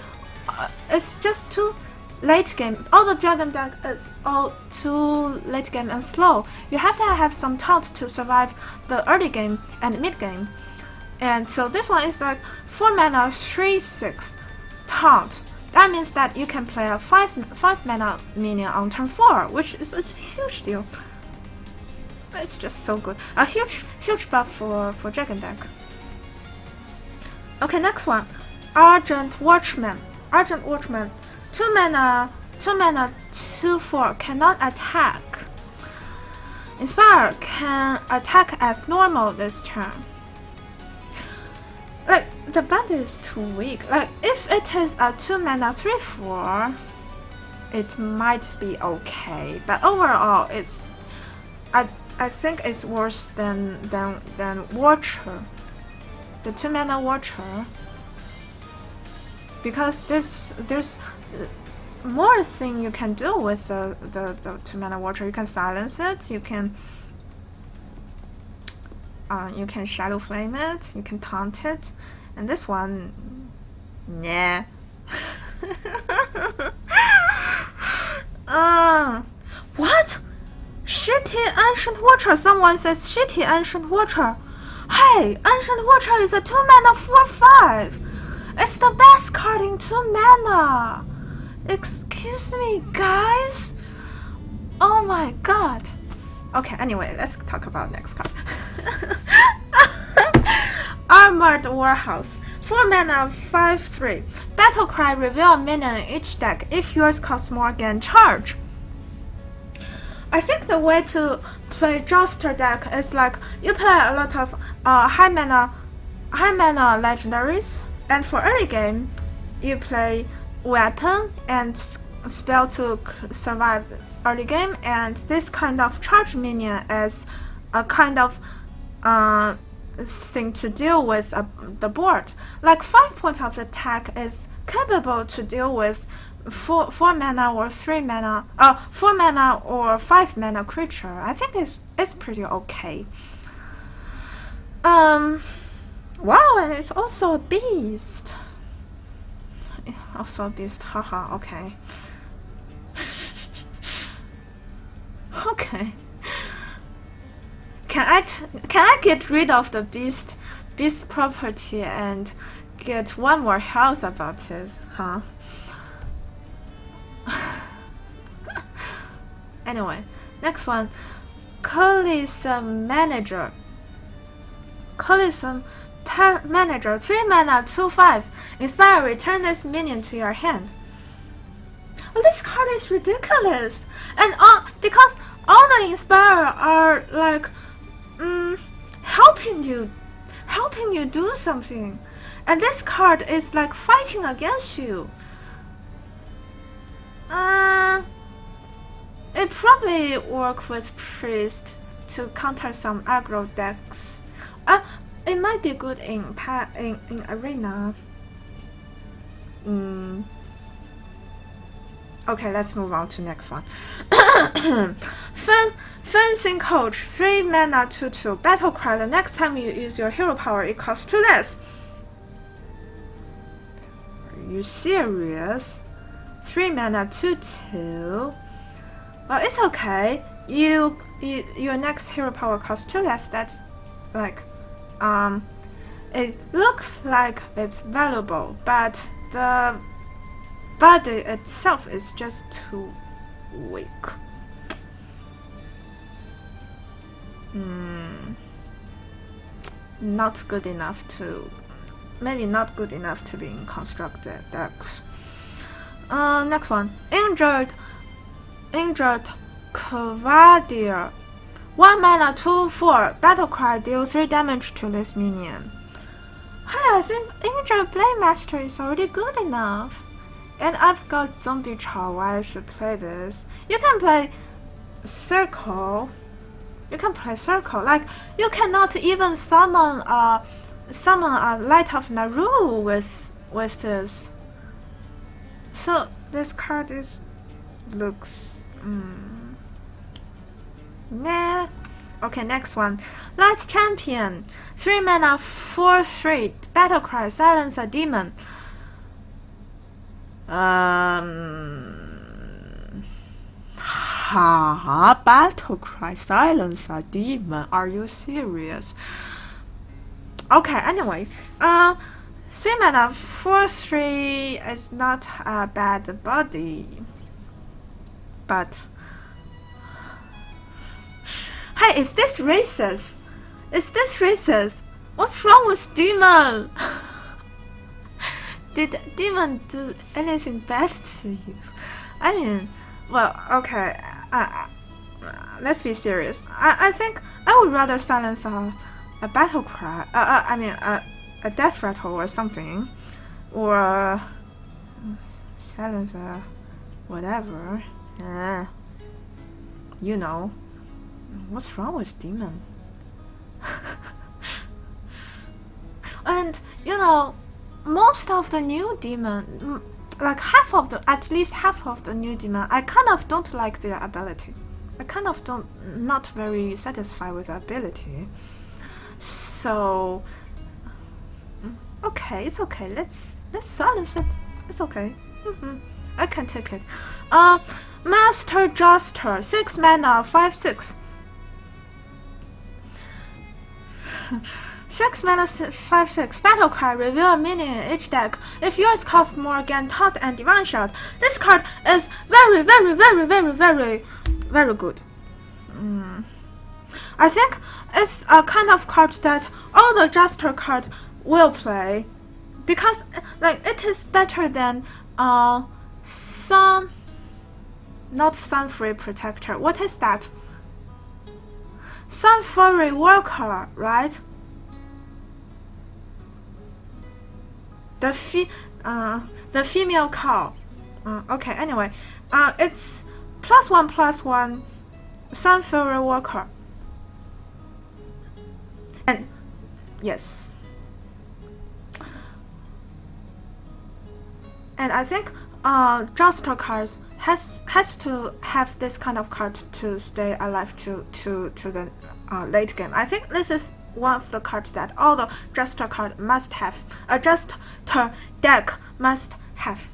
[SPEAKER 1] it's just too late game. All the dragon deck is all too late game and slow. You have to have some taunt to survive the early game and mid game. And so this one is like 4 mana 3/6 taunt. That means that you can play a 5 mana minion on turn 4, which is a huge deal. It's just so good. A huge buff for dragon deck. Okay, next one, Argent Watchman. 2 mana 2/4 cannot attack. Inspire can attack as normal this turn. Like, the bundle is too weak. Like, if it is a 2 mana 3/4, it might be okay. But overall, I think it's worse than Watcher. The 2 mana Watcher. Because there's more thing you can do with the 2 mana Watcher. You can silence it. You can shadow flame it. You can taunt it. And this one, nah. What? Shitty Ancient Watcher. Someone says shitty Ancient Watcher. Hey, Ancient Watcher is a 2 mana 4/5. It's the best card in 2 mana. Excuse me, guys. Oh my god. Okay, anyway, let's talk about next card. Armored Warehouse, 4 mana 5/3. Battle cry, reveal a minion in each deck. If yours costs more, gain charge. I think the way to play Joster deck is like you play a lot of high mana legendaries, and for early game, you play weapon and spell to survive early game, and this kind of charge minion is a kind of thing to deal with the board. Like 5 points of attack is capable to deal with 4 mana or 3 mana, 4 mana or 5 mana creature. I think it's pretty okay. Wow, and it's also a beast. Also a beast, haha. Okay. Okay. Can I get rid of the beast property and get 1 more health about it, huh? Anyway, next one, Colosseum Manager. Colosseum Manager, 3 mana 2/5. Inspire, return this minion to your hand. Well, this card is ridiculous, and because all the Inspire are like helping you do something, and this card is like fighting against you. It probably work with priest to counter some aggro decks. It might be good in arena. Okay, let's move on to next one. Fencing Coach, 3 mana 2/2. Battle cry. The next time you use your hero power, it costs 2 less. Are you serious? 3 mana 2/2. Well, it's okay. Your next hero power costs 2 less. That's like, it looks like it's valuable, but the body itself is just too weak. Not good enough to, maybe not good enough to be in constructed decks. Next one, injured Cavalier, 1 mana 2/4. Battle cry, deal 3 damage to this minion. Hey, I think injured Blade Master is already good enough. And I've got Zombie Chow, why I should play this. You can play Circle. Like, you cannot even summon a Light of Naru with this. So this card looks nah. Okay, next one. Last Champion, 3 mana 4/3. Battle cry, silence a demon. Battle cry, silence a demon. Are you serious? Okay, anyway, 3 mana 4/3 is not a bad body, but hey, is this racist? What's wrong with demon? Did demon do anything bad to you? I mean, well, okay, let's be serious. I think I would rather silence a battle cry, a death rattle or something, or silence a whatever. You know, what's wrong with demon? And you know, most of the new demon, like at least half of the new demon, I kind of don't like their ability. I kind of not very satisfied with the ability. So okay, it's okay. Let's silence it. It's okay. I can take it. Master Juster, 6 mana 5/6. 6 mana 5/6. Battle cry, reveal a minion in each deck. If yours costs more, gain taunt and divine shot. This card is very, very, very, very, very, very good. I think it's a kind of card that all the Juster cards will play, because like it is better than Sun, not Sunfree Protector. What is that? Sunfury Worker, right? The female cow. Okay, anyway, it's +1/+1 Sunfury Worker. And yes. And I think Juster cards has to have this kind of card to stay alive to the late game. I think this is one of the cards that all the Juster card must have. A Juster deck must have.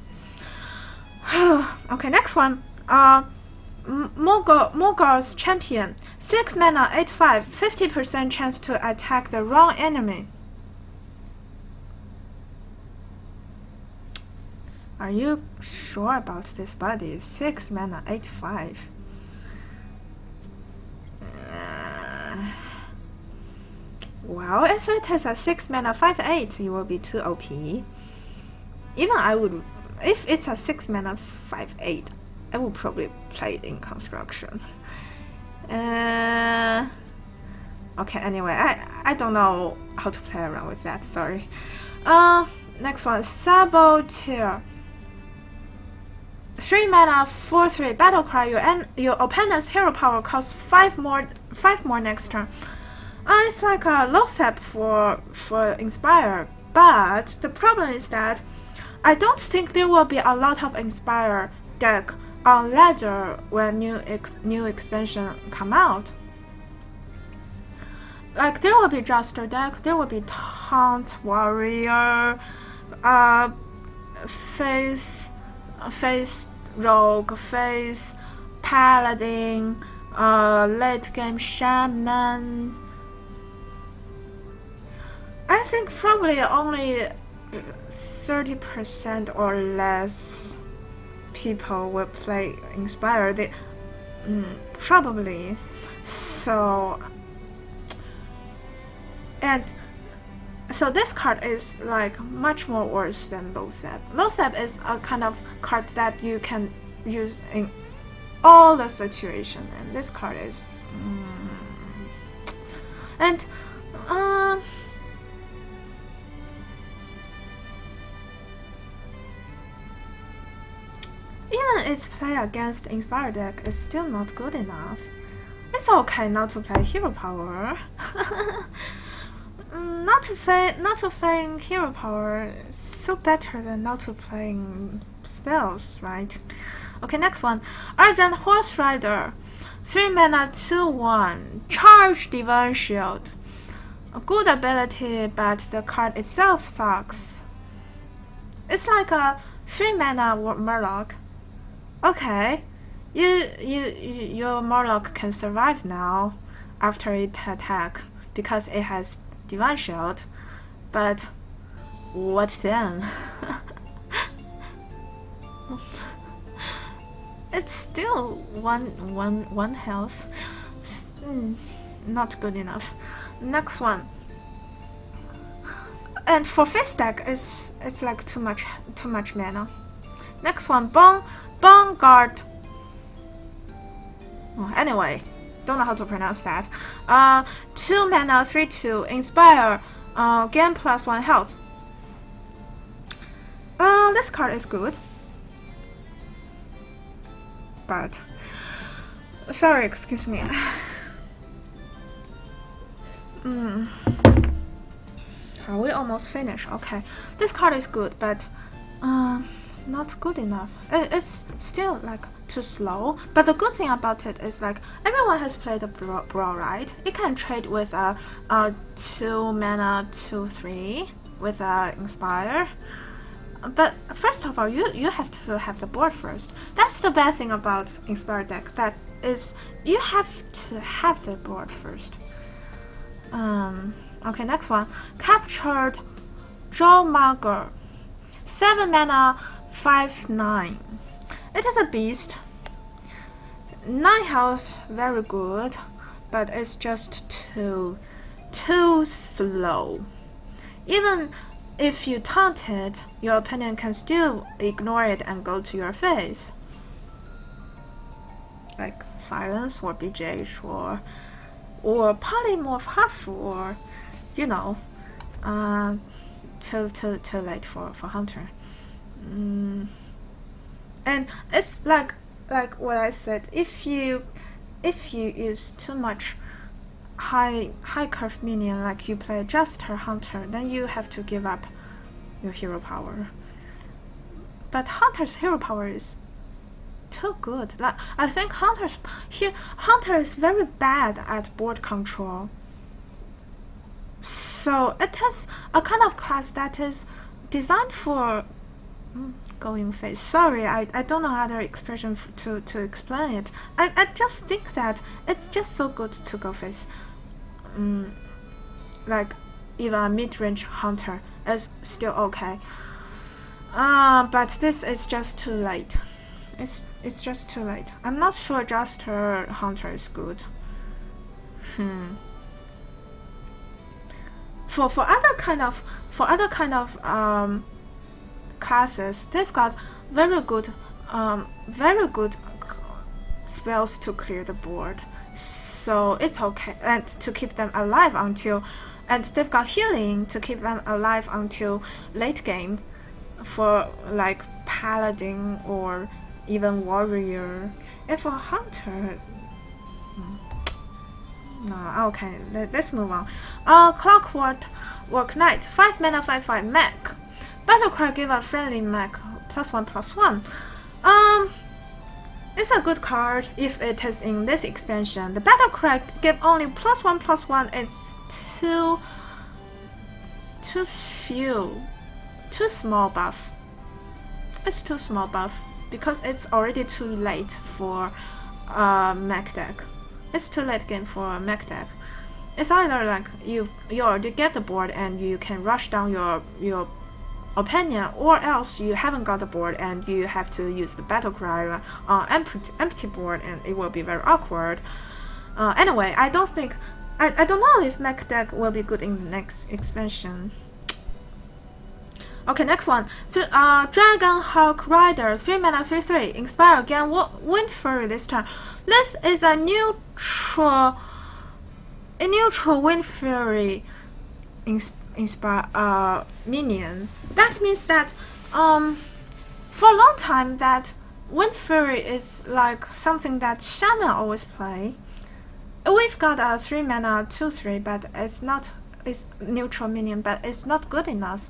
[SPEAKER 1] Okay, next one. Mogul's Champion, 6 mana 8/5, 50% chance to attack the wrong enemy. Are you sure about this body? 6 mana 8/5. Well, if it is a 6 mana 5/8, it will be too OP. Even I would, if it's a 6 mana 5/8, I will probably play it in construction. Okay, anyway, I don't know how to play around with that, sorry. Next one, Saboteur. 3 mana 4/3. Battle cry, your opponent's hero power costs 5 more next turn. It's like a Lothep for Inspire, but the problem is that I don't think there will be a lot of Inspire deck on ladder when new expansion come out. Like there will be Juster deck, there will be Taunt Warrior, face Rogue, face Paladin, late game Shaman. I think probably only 30% or less people will play Inspire. Probably. So, and so this card is like much more worse than Loatheb. Loatheb is a kind of card that you can use in all the situation, and this card is and even its play against Inspire deck is still not good enough. It's okay not to play Hero Power. Not to playing Hero Power is so better than not to playing spells, right? Okay, next one. Argent Horse Rider. 3 mana 2/1. Charge Divine Shield. A good ability, but the card itself sucks. It's like a 3 mana Murloc. Okay, your Murloc can survive now after it attack because it has Divine Shield, but what then? It's still one health. Not good enough. Next one. And for face deck, it's like too much mana. Next one, Bone Guard. Oh, anyway, don't know how to pronounce that. 2 mana 3/2 Inspire. Gain +1 health. This card is good. But sorry, excuse me. We almost finished. Okay, this card is good, but not good enough. It's still like too slow. But the good thing about it is like everyone has played the brawl, right? It can trade with a 2 mana 2/3 with Inspire. But first of all, you have to have the board first. That's the bad thing about Inspire deck. That is, you have to have the board first. Okay, next one. Captured Jawmager. 7 mana 5/9. It is a beast. 9 health, very good, but it's just too slow. Even if you taunt it, your opponent can still ignore it and go to your face. Like Silence or BJH or Polymorph Half, or you know, too late for Hunter. And it's like what I said, if you use too much high curve minion, like you play just her Hunter, then you have to give up your hero power. But Hunter's hero power is too good. Like I think Hunter is very bad at board control. So it is a kind of class that is designed for going face. Sorry, I don't know other expression to explain it. I just think that it's just so good to go face. Like even a mid-range Hunter is still okay. But this is just too late. It's just too late. I'm not sure just her Hunter is good. For other kind of classes, they've got very good spells to clear the board, so it's okay, and to keep them alive and they've got healing to keep them alive until late game, for like Paladin or even Warrior. And for Hunter, no, okay, let's move on. Clockwork Knight, 5 mana 5/5 mech. Battlecry give a friendly mech +1/+1. It's a good card if it is in this expansion. The Battle Cry give only +1/+1 is too few. Too small buff. It's too small buff because it's already too late for mech deck. It's too late game for a mech deck. It's either like you already get the board and you can rush down your opinion, or else you haven't got the board and you have to use the Battle Cry on empty board, and it will be very awkward. Anyway, I don't know if mech deck will be good in the next expansion. Okay, next one. Dragon Hawk Rider, 3 mana 3/3. Inspire again. Wind Fury this turn. This is a neutral Wind Fury inspire minion. That means that for a long time that Wind Fury is like something that Shaman always play. We've got a 3 mana 2/3, but it's neutral minion, but it's not good enough.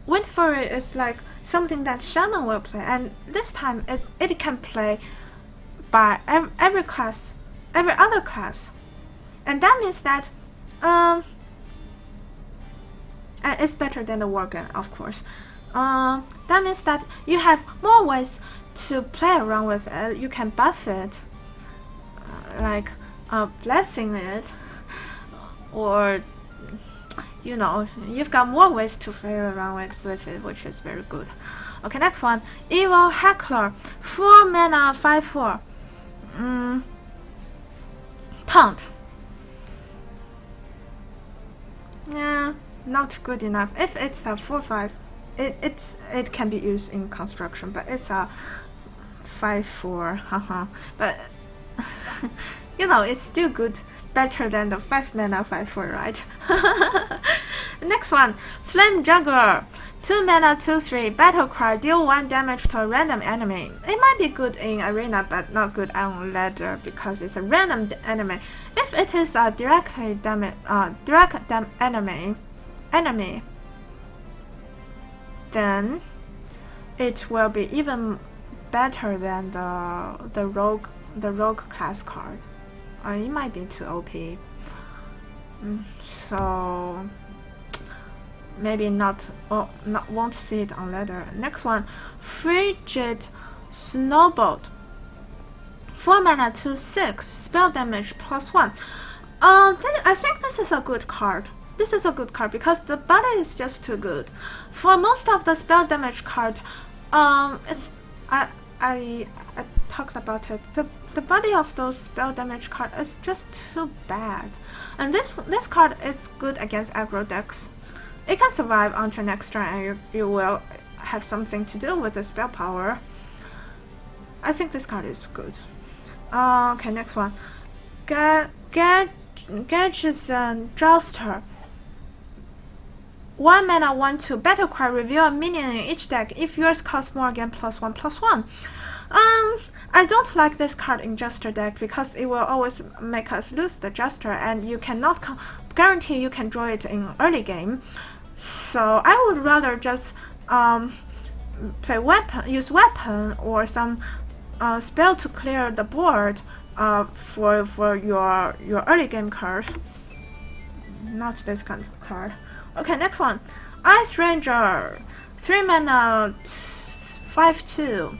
[SPEAKER 1] Wind Fury is like something that Shaman will play, and this time it can play by every other class, and that means that and it's better than the Worgen, of course. That means that you have more ways to play around with it. You can buff it, like blessing it, or you've got more ways to play around with it, which is very good. Okay, next one. Evil Heckler, 4 mana 5/4. Taunt. Yeah, not good enough. If it's a 4/5, it can be used in construction, but it's a 5/4. Haha. But it's still good. Better than the 5 mana 5/4, right? Next one, Flame Juggler, 2 mana 2/3. Battle Cry, deal 1 damage to a random enemy. It might be good in arena, but not good on ladder because it's a random enemy. If it is a direct enemy, then it will be even better than the rogue class card. It might be too OP, so maybe won't see it on ladder. Next one, Frigid Snowbolt, 4 mana 2/6. Spell damage +1. I think this is a good card. This is a good card because the body is just too good. For most of the spell damage card, I talked about it. The body of those spell damage card is just too bad, and this card is good against aggro decks. It can survive until next turn, and you will have something to do with the spell power. I think this card is good. Okay, next one. Gadgets and Jouster. 1 mana 1/2. Battle Cry, reveal a minion in each deck. If yours costs more, again +1/+1. I don't like this card in Jouster deck because it will always make us lose the Jouster, and you cannot guarantee you can draw it in early game. So I would rather just use weapon or some spell to clear the board for your early game card. Not this kind of card. Okay, next one. Ice Ranger, 3 mana 5/2.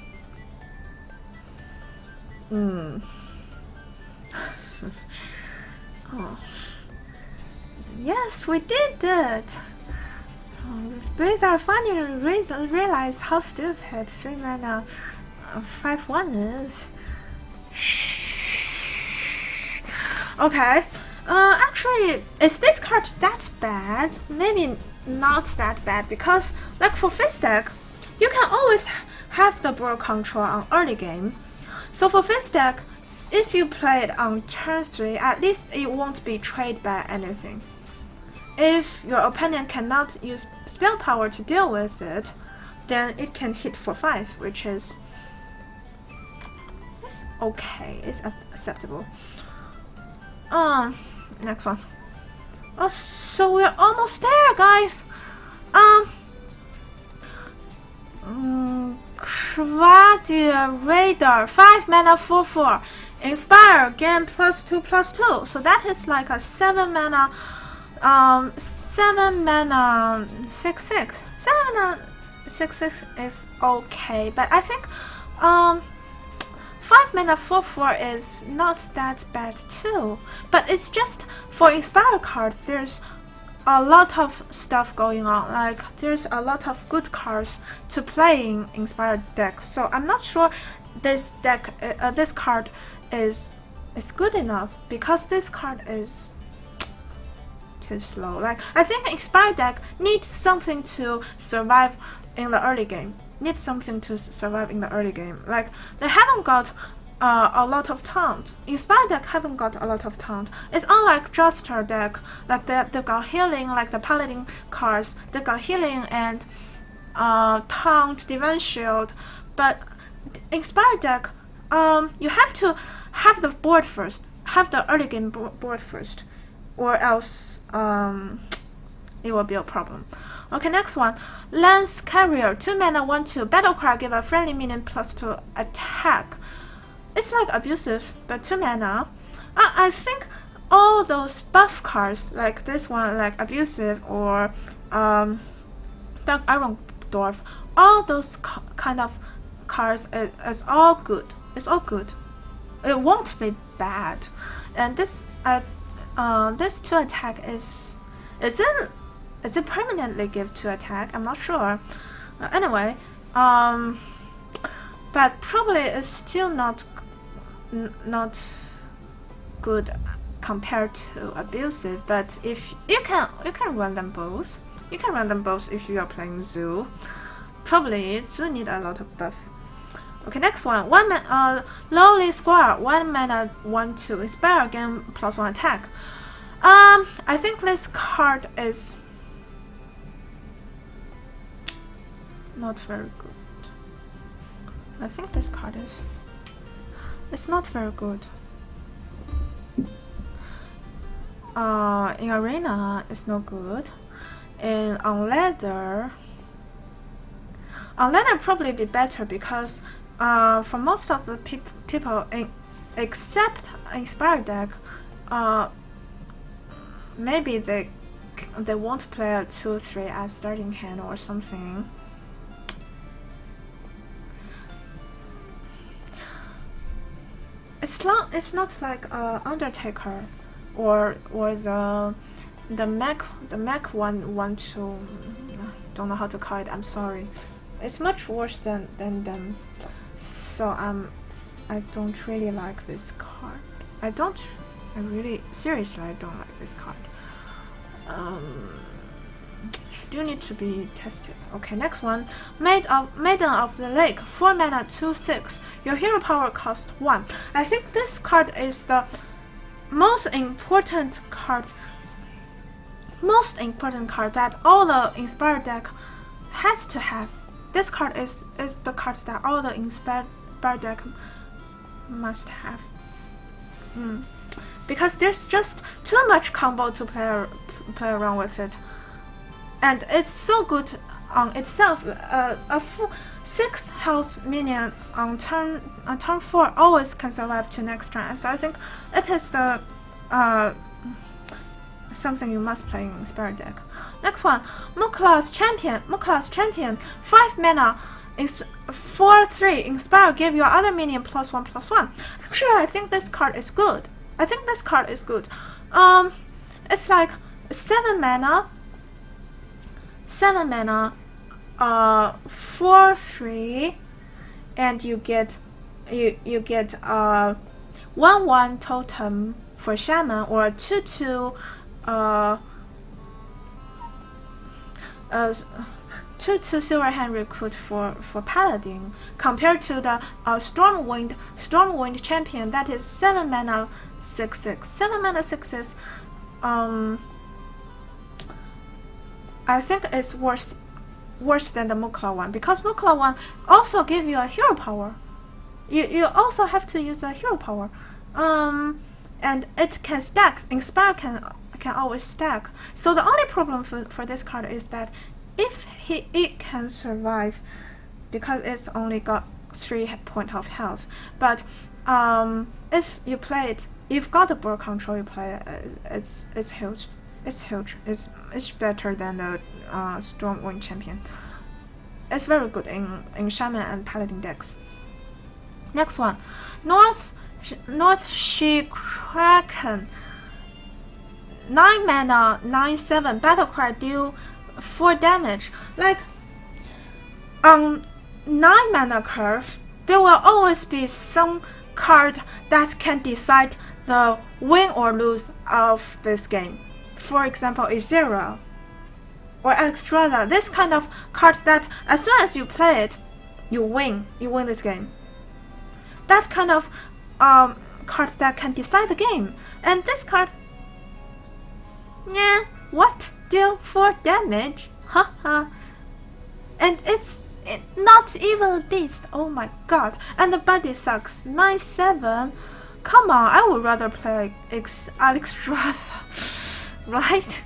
[SPEAKER 1] Oh. Yes, we did it. Blizzard finally realized how stupid 3 mana 5/1 is. Okay. Actually, is this card that bad? Maybe not that bad, because like for face deck, you can always have the board control on early game. So for face deck, if you play it on turn 3, at least it won't be trade by anything. If your opponent cannot use spell power to deal with it, then it can hit for 5, which is okay, it's acceptable. Next one. Oh, so we're almost there, guys. Radar, 5 mana 4/4. Inspire, gain +2/+2. So that is like a 7 mana 6/6. 7 mana 6/6 is okay, but I think 5 mana 4/4 is not that bad too. But it's just for Inspire cards, there's a lot of stuff going on. Like there's a lot of good cards to play in Inspired deck. So I'm not sure this deck, this card is good enough, because this card is too slow. Like I think Inspired deck needs something to survive in the early game. Like they haven't got a lot of taunt. Inspired deck haven't got a lot of taunt. It's unlike Juster deck, like they've got healing, like the Paladin cards, they've got healing and taunt, defense shield. But Inspired deck, you have to have the board first, have the early game board first, or else it will be a problem. Okay, next one. Lance Carrier, 2 mana 1/2. Battlecry, give a friendly minion +2 attack. It's like abusive, but 2 mana. I think all those buff cards, like this one, like abusive or Dark Iron Dwarf, all those kind of cards is all good. It's all good. It won't be bad. And this 2 attack is it permanently give 2 attack? I'm not sure. Anyway, but probably it's still not good compared to abusive. But if you can run them both. You can run them both if you are playing Zoo. Probably Zoo need a lot of buff. Okay, next one. Lowly Squire, 1 mana 1/2. Inspire, again +1 attack. I think this card is not very good. I think this card it's not very good. In Arena, it's no good. And on ladder probably be better, because for most of the people, except Inspired deck, maybe they won't play a 2/3 as starting hand or something. It's not like Undertaker or the Mac 1/2. Don't know how to call it. I'm sorry. It's much worse than them. So I don't really like this card. Seriously, I don't like this card. Still need to be tested. Okay, next one. Maiden of the Lake, 4 mana 2/6. Your hero power cost 1. I think this card is the most important card that all the Inspired deck has to have. This card is the card that all the Inspired deck must have. Because there's just too much combo to play around with it. And it's so good on itself. A full 6 health minion on turn 4 always can survive to next turn. So I think it is the something you must play in Inspired deck. Next one, Mukla's Champion. 5 mana, 4/3. Inspire, give your other minion +1/+1. Actually, I think this card is good. It's like 7 mana, 4/3, and you get 1/1 totem for Shaman, or 2/2 2/2 Silverhand Recruit for Paladin, compared to the Stormwind Champion, that is 7 mana 6/6. 7 mana 6/6. I think it's worse than the Mukla one, because Mukla one also give you a hero power. You also have to use a hero power. And it can stack. Inspire can always stack. So the only problem for this card is that if it can survive because it's only got 3 points of health. But if you play it, you've got the board control, you play it, it's huge. It's huge. It's better than the Stormwind Champion. It's very good in Shaman and Paladin decks. Next one, North She Kraken. 9 mana, 9/7 battlecry, deal 4 damage. Like on 9 mana curve, there will always be some card that can decide the win or lose of this game. For example, Ezreal or Alexstrasza. This kind of cards that as soon as you play it, you win this game. That kind of cards that can decide the game. And this card, yeah, what? Deal 4 damage? Haha. And it's not even a beast. Oh my god. And the body sucks. 9/7. Come on, I would rather play Alexstrasza. Right?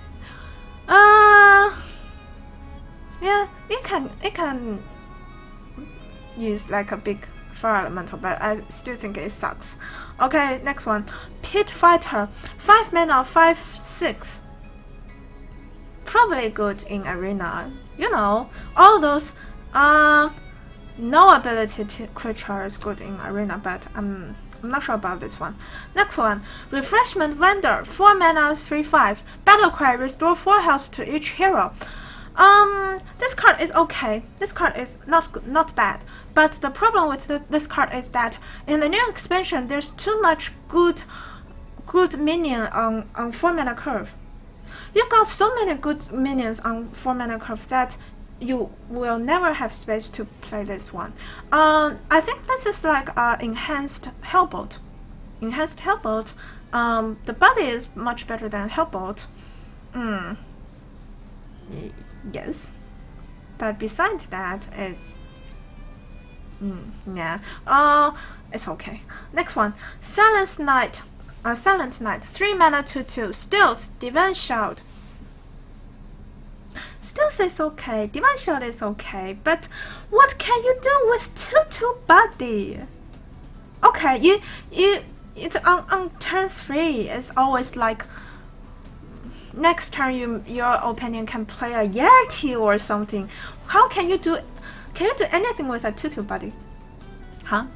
[SPEAKER 1] Yeah, it can use like a big fire elemental, but I still think it sucks. Okay, next one. Pit Fighter. 5 mana, 5/6. Probably good in arena. You know, all those no ability creature is good in arena, but I'm not sure about this one. Next one, Refreshment Vendor. 4 mana, 3/5. Battlecry, restore 4 health to each hero. This card is okay. This card is not bad. But the problem with this card is that in the new expansion, there's too much good minion on 4 mana curve. You got so many good minions on 4 mana curve that you will never have space to play this one. I think this is like enhanced Hellbolt. Enhanced Hellbolt. The body is much better than Hellbolt. Yes. But besides that, it's yeah. It's okay. Next one, Silent Knight. 3 mana, 2/2. Stealth, Divine Shout. Stealth is okay. Divine Shout is okay. But what can you do with 2/2 body? Okay, it's on turn 3. It's always like next turn your opponent can play a Yeti or something. How can you do? Can you do anything with a 2/2 body? Huh?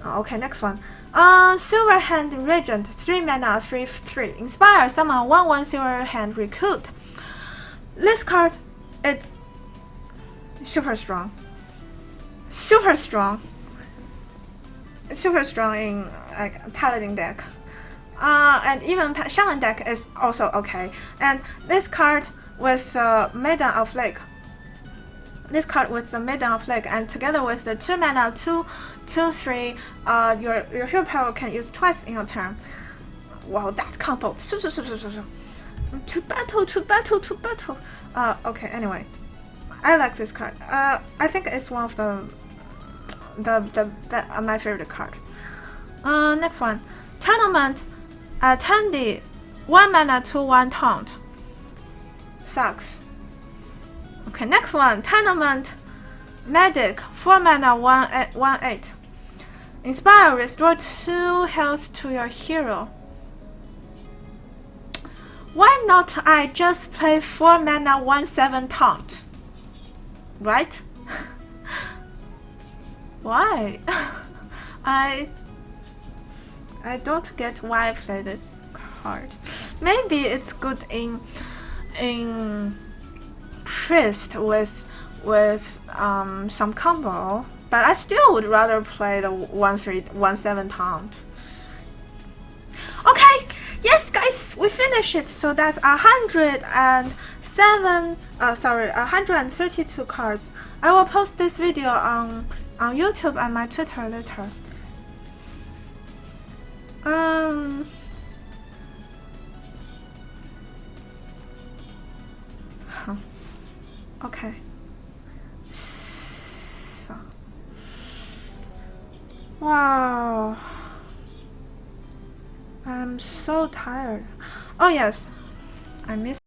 [SPEAKER 1] Okay, next one. Silverhand Regent. 3 mana, 3/3. Inspire, summon 1/1 Silverhand Recruit. This card, it's super strong. Super strong in like Paladin deck. And even Shaman deck is also okay. And this card with Maiden of Lake. This card with the Maiden of Lake, and together with the 2 mana, 2/3, your hero power can use twice in your turn. Wow, that combo! To battle. Okay. Anyway, I like this card. I think it's one of my favorite card. Next one, Tournament. Tandy. 1 mana, 2/1 taunt. Sucks. Okay, next one, Tournament Medic. 4 mana, 1/8. Inspire, restore 2 health to your hero. Why not I just play 4 mana, 1/7 taunt? Right? Why? I don't get why I play this card. Maybe it's good in Priest with some combo, but I still would rather play the 1/7 taunt. Okay, yes guys, we finished it. So that's 132 cards. I will post this video on YouTube and my Twitter later. Okay. So. Wow. I'm so tired. Oh yes, I missed